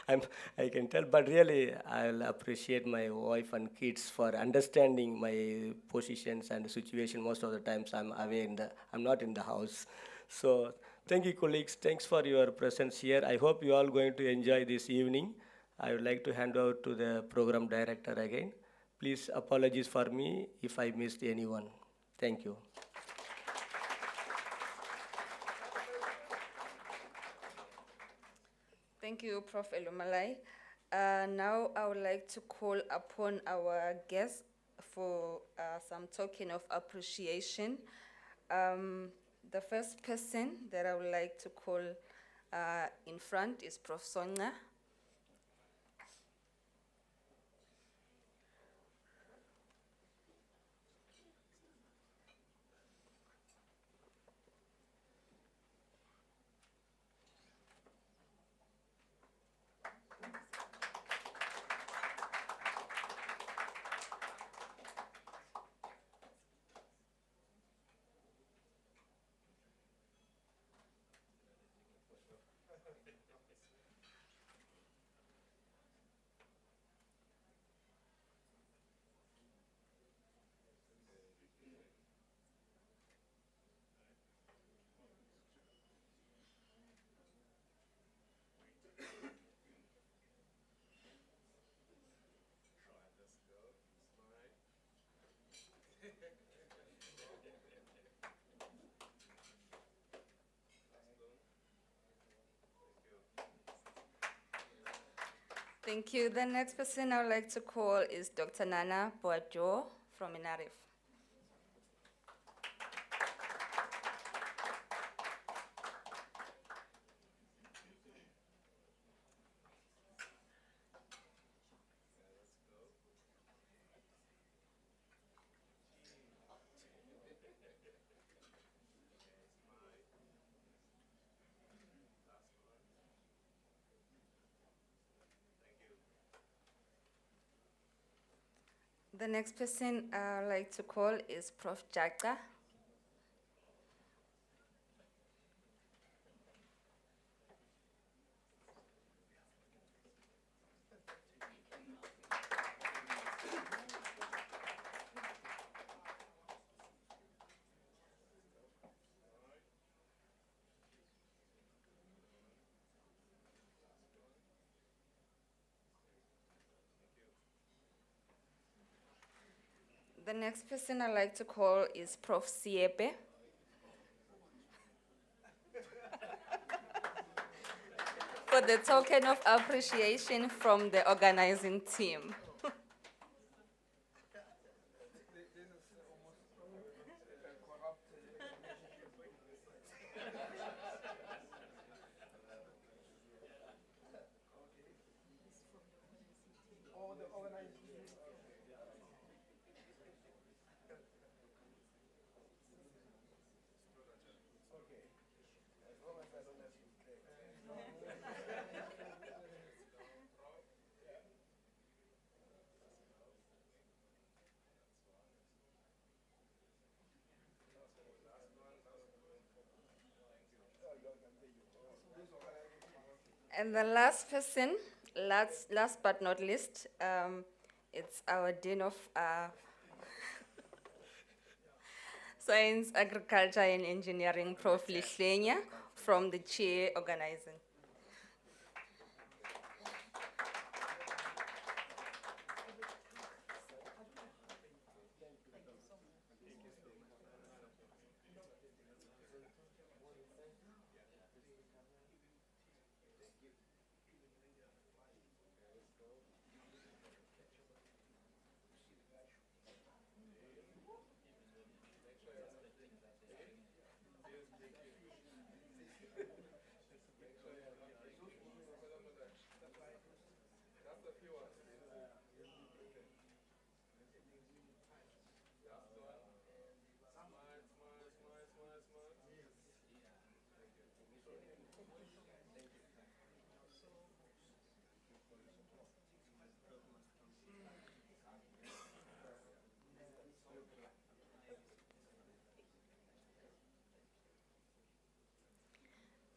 G: I'm, I can tell, but really, I'll appreciate my wife and kids for understanding my positions and situation. Most of the times, I'm away I'm not in the house. So, thank you, colleagues. Thanks for your presence here. I hope you all going to enjoy this evening. I would like to hand over to the program director again. Please apologies for me if I missed anyone. Thank you.
C: Thank you, Prof. Elumalai. Now I would like to call upon our guests for some token of appreciation. The first person that I would like to call in front is Prof. Songa. Thank you. The next person I would like to call is Dr. Nana Boajo from Inarif. The next person I would like to call is Prof. Jaka. The next person I'd like to call is Prof. Siepe. For the token of appreciation from the organizing team. And the last person, last but not least, it's our Dean of Science, Agriculture and Engineering, Prof. Lihlenya, from the chair organizing.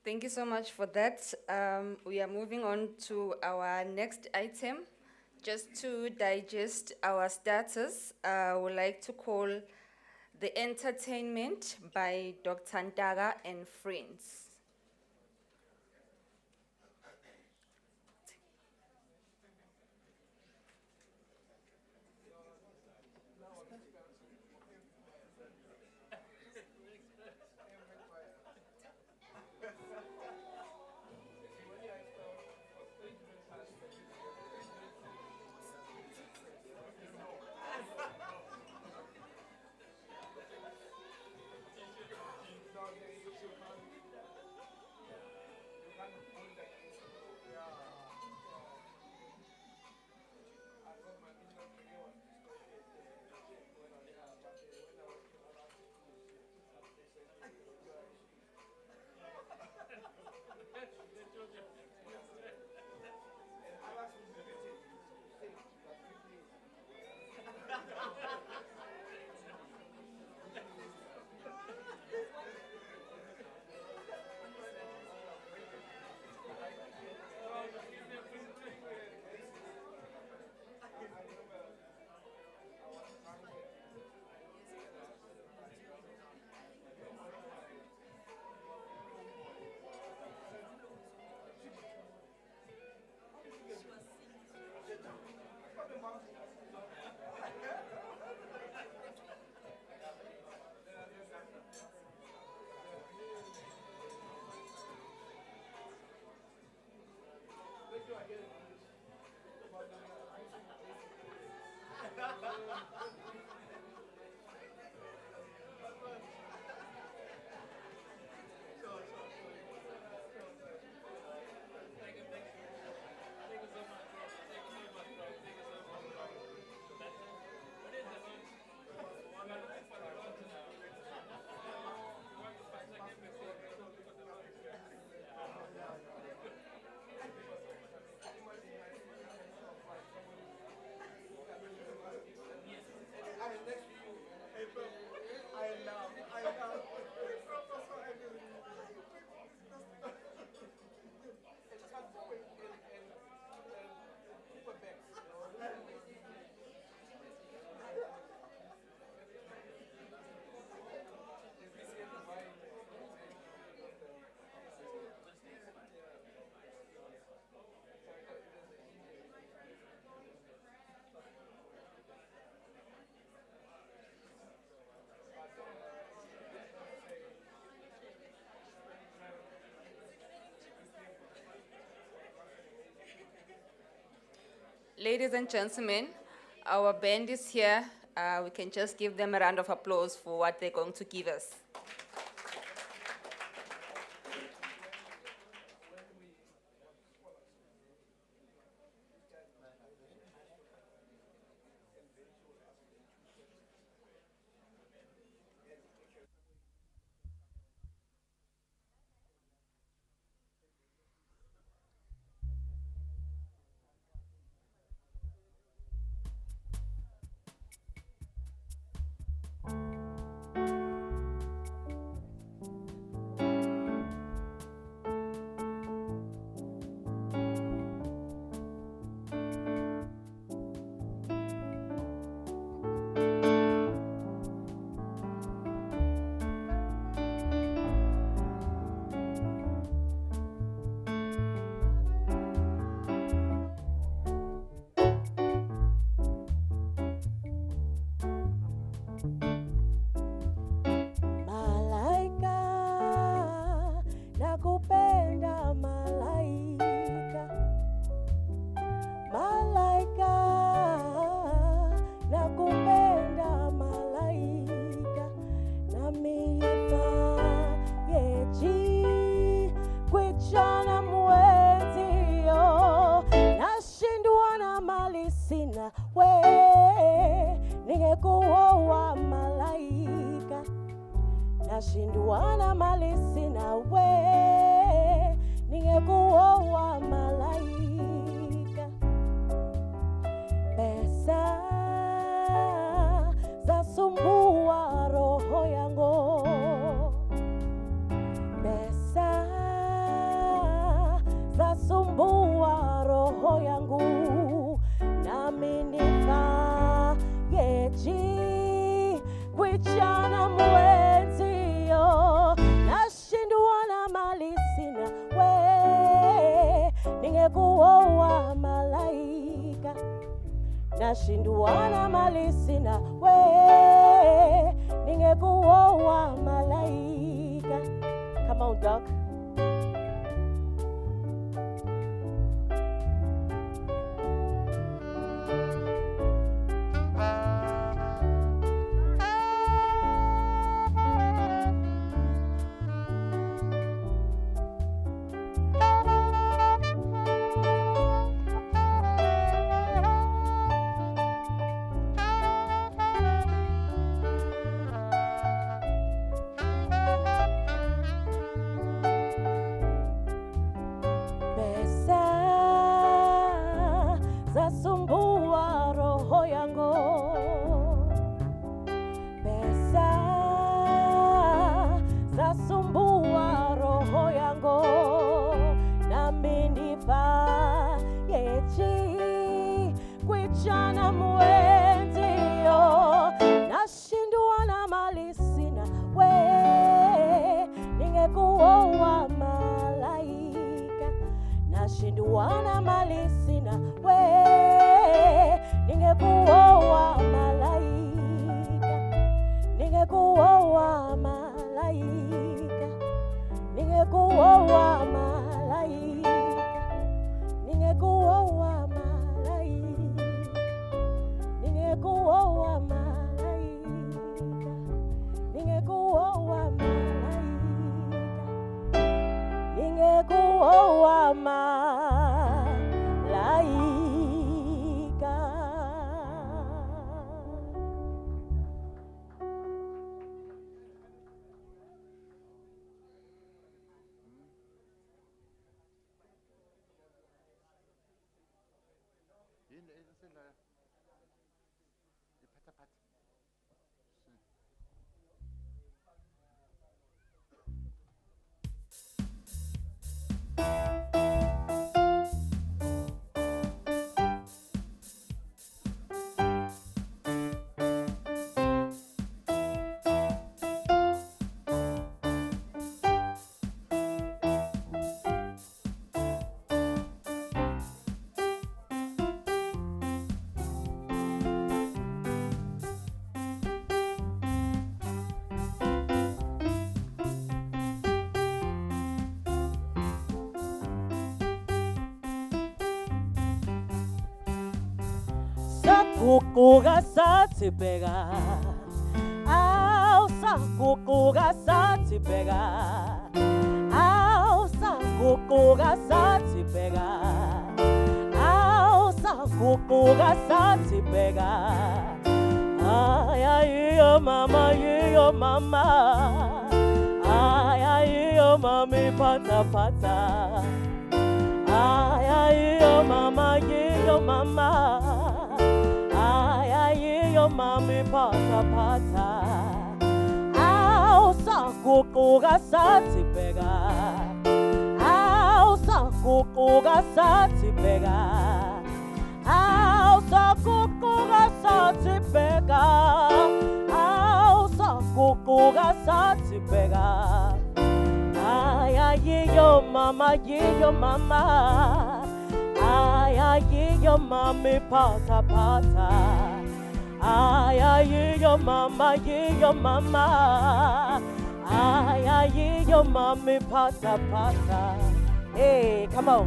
C: Thank you so much for that. We are moving on to our next item. Just to digest our status, I would like to call The Entertainment by Dr. Ndaga and Friends. Ladies and gentlemen, our band is here. We can just give them a round of applause for what they're going to give us.
A: Nashindwana mali sina we, ningekuoa malaika. Pesa zasumbua roho yangu, pesa kwichana mwenzio, nashindwa na mali sina, we ningekuoa malaika. Nashindwa na mali sina, we ningekuoa malaika. Come on, Doc. Zasumbua roho yangu, pesa zasumbua roho yangu, nami nifanyeje kwichana mwenzio, nashindwa na mali sina, we ningekuoa malaika. Nashindwa na mali sina, we ningekuoa malaika. Ningekuoa malaika. Ningekuoa malaika. Ningekuoa malaika. Ningekuoa malaika. Ningekuoa malaika. Ningekuoa malaika. Sakukuga satipega, au sakukuga satipega, au sakukuga satipega, au sakukuga satipega. Ay ay yo mama, yo mama, ay ay yo mami pata pata, ay ay yo mama, yo mama. Ay, ay, yo mami pata pata. Au sakukuga satipega, au sakukuga satipega, au sakukuga satipega, au sakukuga satipega. Ay, ay, yo mama, yo mama. Ay, ay, yo mami pata pata. Ay, ay, yo mama, yo mama. Ay, ay, yo mami pata pata. Hey, come on.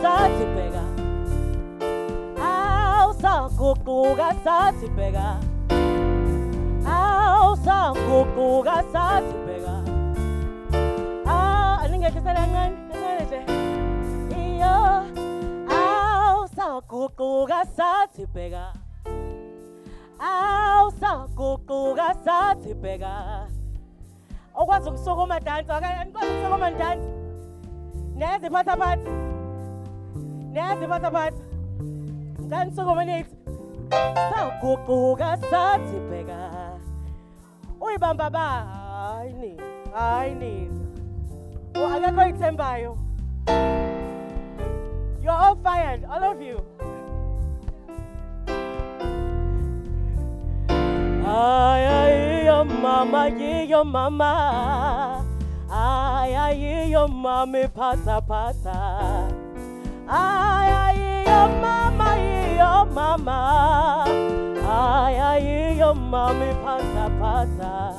A: Satipega, au sakukuga satipega, au sakukuga satipega. Ninge kisalangan, iyo, Awusaguquka sathi bheka. Awusaguquka sathi bheka. Okwazi ukusukuma dance, anikwazi ukusukuma dance. Neziphathaphatha. Neziphathaphatha. Ngani sukuma nithi. Saguquka sathi bheka. Uyibamba ba, hayi nini. Akekho oyithembayo. You're all fired, all of you. Ay, yo mama, yo mama. Ay, yo mama, pata pata. Ay, yo mama, yo mama. Ay, yo mama, pata pata.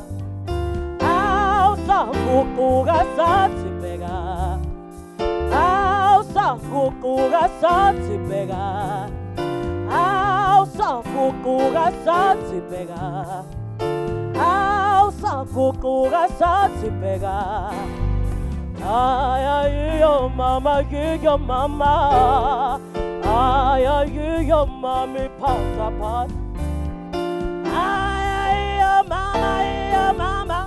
A: Awusaguquka sathi bheka. Awusaguquka sathi bheka. Awusaguquka sathi bheka. Awusaguquka sathi bheka. Ay, yo mama, yo mama. Ay, yo mama, pata pata. Ay, yo mama.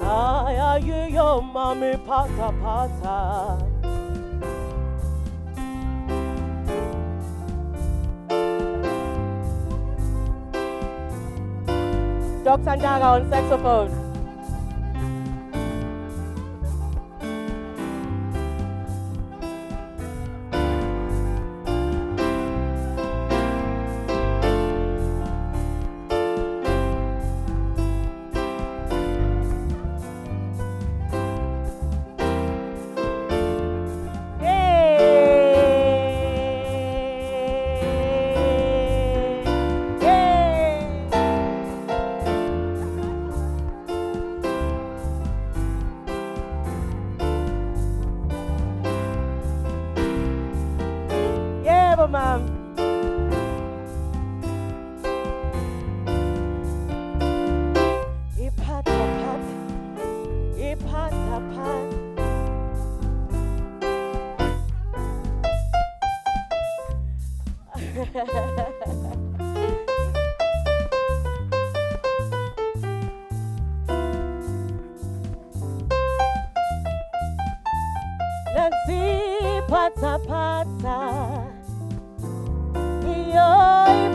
A: Ay, yo mama, pata pata. Dr. Ndaga on saxophone. Ma'am. Nancy pata pata.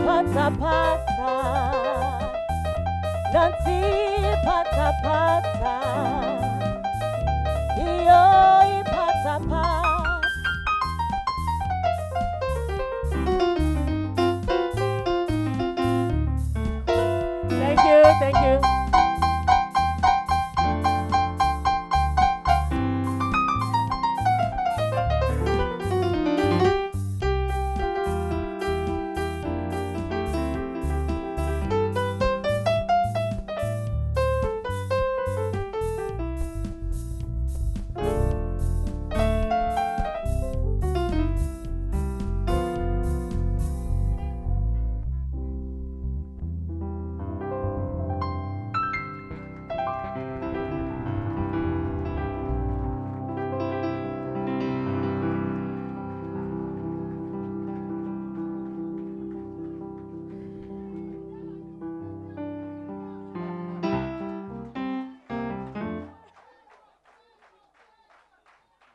A: Pata pata, Nancy pata pata, yo pata pata. Thank you.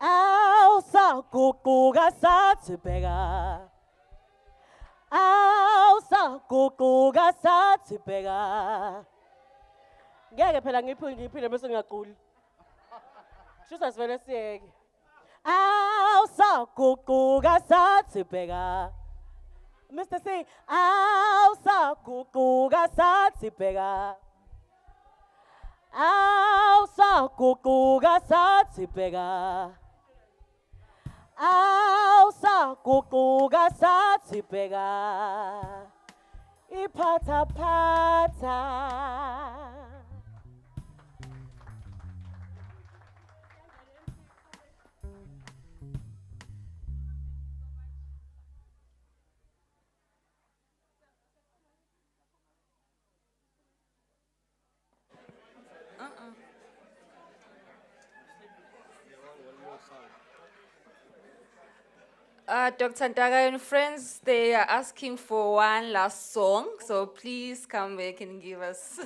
A: Awusaguquka sathi bheka. Awusaguquka sathi bheka. Ngeke phela ngiphinde bese ngiyaquli. Shusa sivele siyeke. Awusaguquka sathi bheka. Mr. C, awusaguquka sathi bheka. Awusaguquka sathi bheka. Awusaguquka sathi bheka. Iphatha phatha.
C: Dr. Ndaga and friends, they are asking for one last song, so please come back and give us.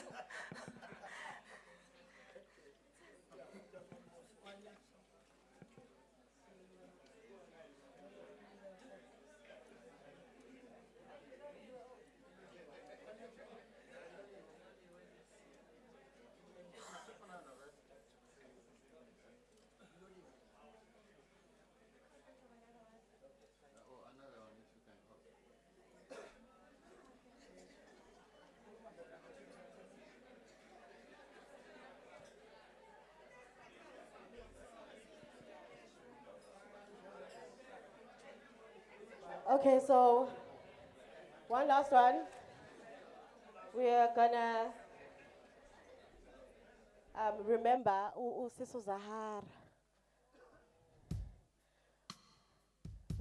A: Okay, so one last one. We are gonna remember Sister Zahar.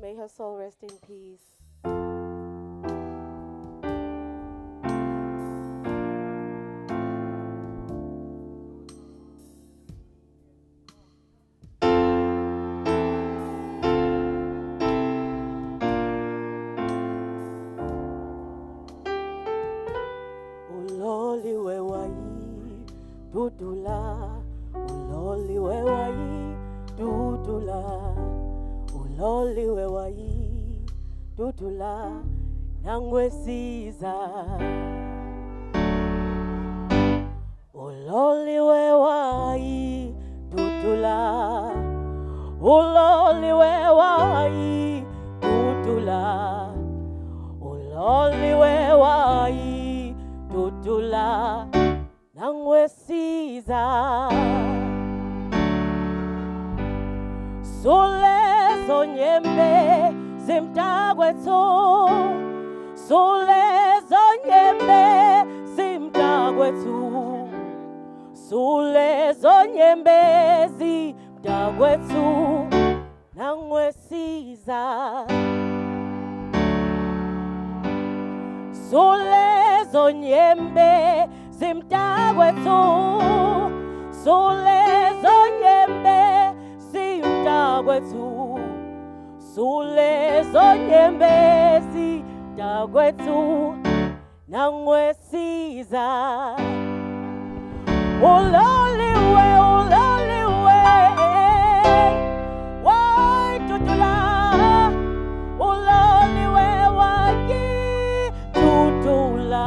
A: May her soul rest in peace. Uloli wewai dudula, uloli wewai dudula, uloli wewai dudula, nangwesiza. Uloli wewai dudula, uloli wewai dudula, uloli wewai dudula, nangwesiza. Sule zonyembe zimtagwethu, sule zonyembe zimtagwethu, sule zonyembe zimtagwethu, nangwesiza. Sule zonyembe zimtagwethu, sule zonyembe zimtagwethu, sule zonyembe zimtagwethu, nangwesiza. Uloliwe, uloliwe, wai tutula, uloliwe waki tutula,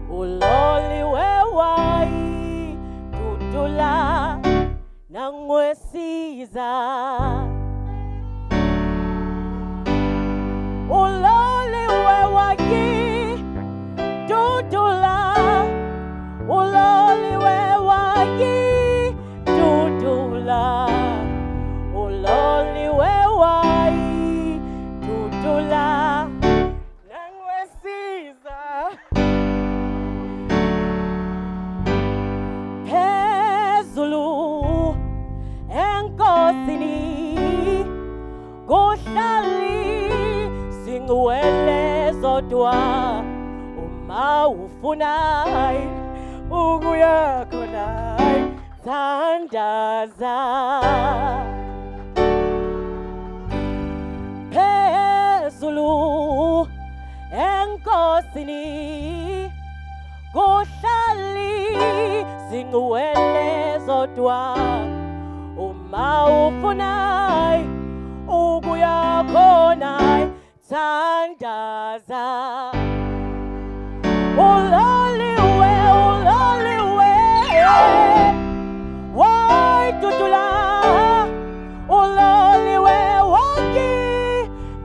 A: uloliwe wai tutula, nangwesiza. Uloliwe waki tutula, uloliwe waki tutula, uloliwe wai tutula, nangwesiza. Phezulu enkosini kuhlali singuwele zodwa, uma ufuna ukuya khona thandaza. Phezulu enkosini kuhlali singuwele zodwa, uma ufuna ukuya khona thandaza. Uloliwe, uloliwe, wai tutula, uloliwe waki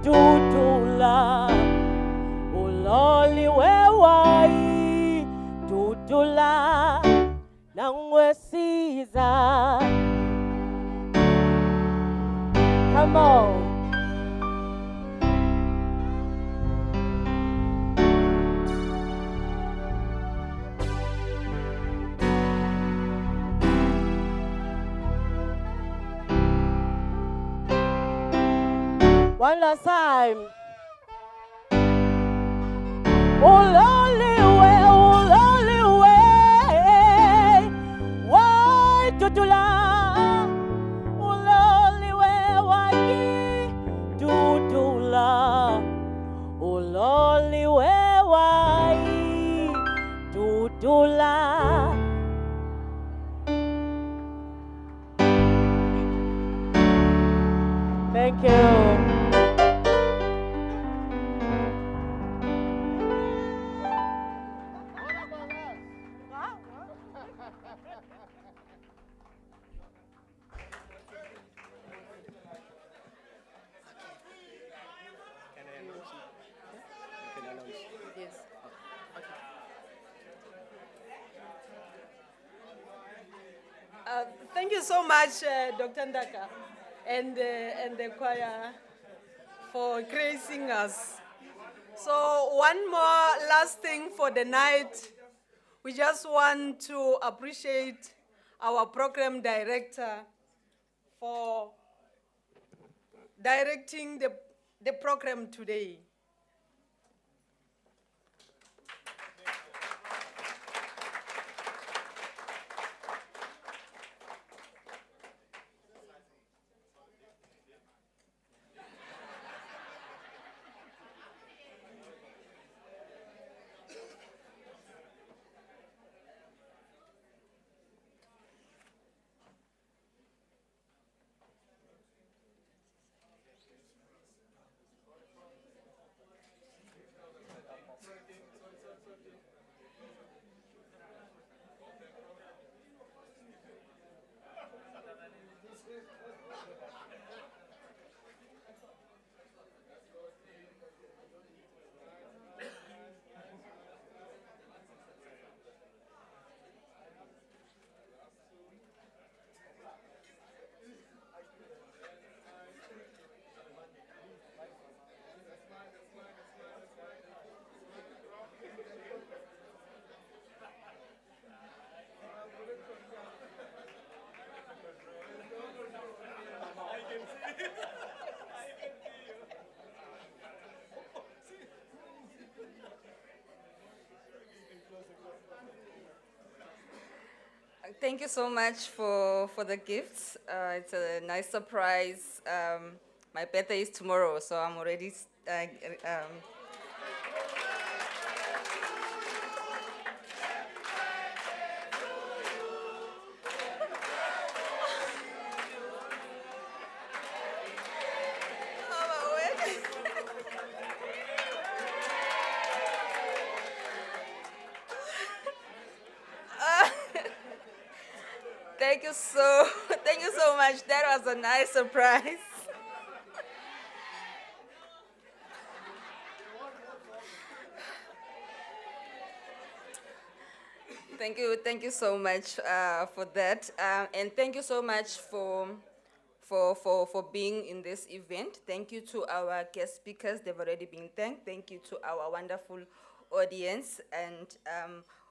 A: tutula, uloliwe wai tutula, nangwesiza. Come on. One last time. Uloliwe, uloliwe, wai tutula, uloliwe waki tutula. Thank you.
D: Yes. Thank you so much, Dr. Ndaka, and the choir for gracing us. So one more last thing for the night. We just want to appreciate our program director for directing the program today.
C: Thank you so much for the gifts. It's a nice surprise. My birthday is tomorrow, so I'm already. Thank you so much. That was a nice surprise. Thank you so much for that, and thank you so much for being in this event. Thank you to our guest speakers; they've already been thanked. Thank you to our wonderful audience and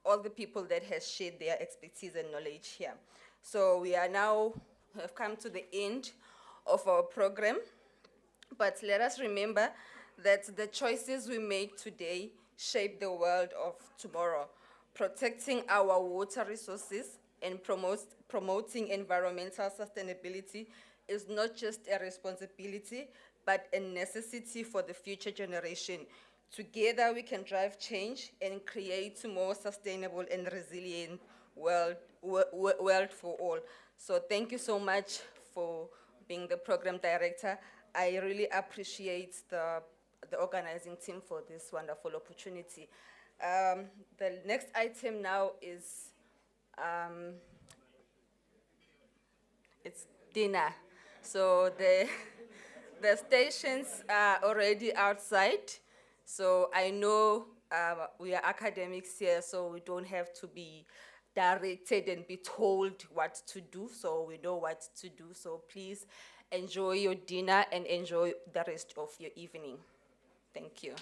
C: all the people that has shared their expertise and knowledge here. So we are now have come to the end of our program, but let us remember that the choices we make today shape the world of tomorrow. Protecting our water resources and promoting environmental sustainability is not just a responsibility, but a necessity for the future generation. Together, we can drive change and create a more sustainable and resilient world for all. So thank you so much for being the program director. I really appreciate the organizing team for this wonderful opportunity. The next item now is it's dinner. So the stations are already outside. So I know we are academics here, so we don't have to be directed and be told what to do. So we know what to do. So please enjoy your dinner and enjoy the rest of your evening. Thank you.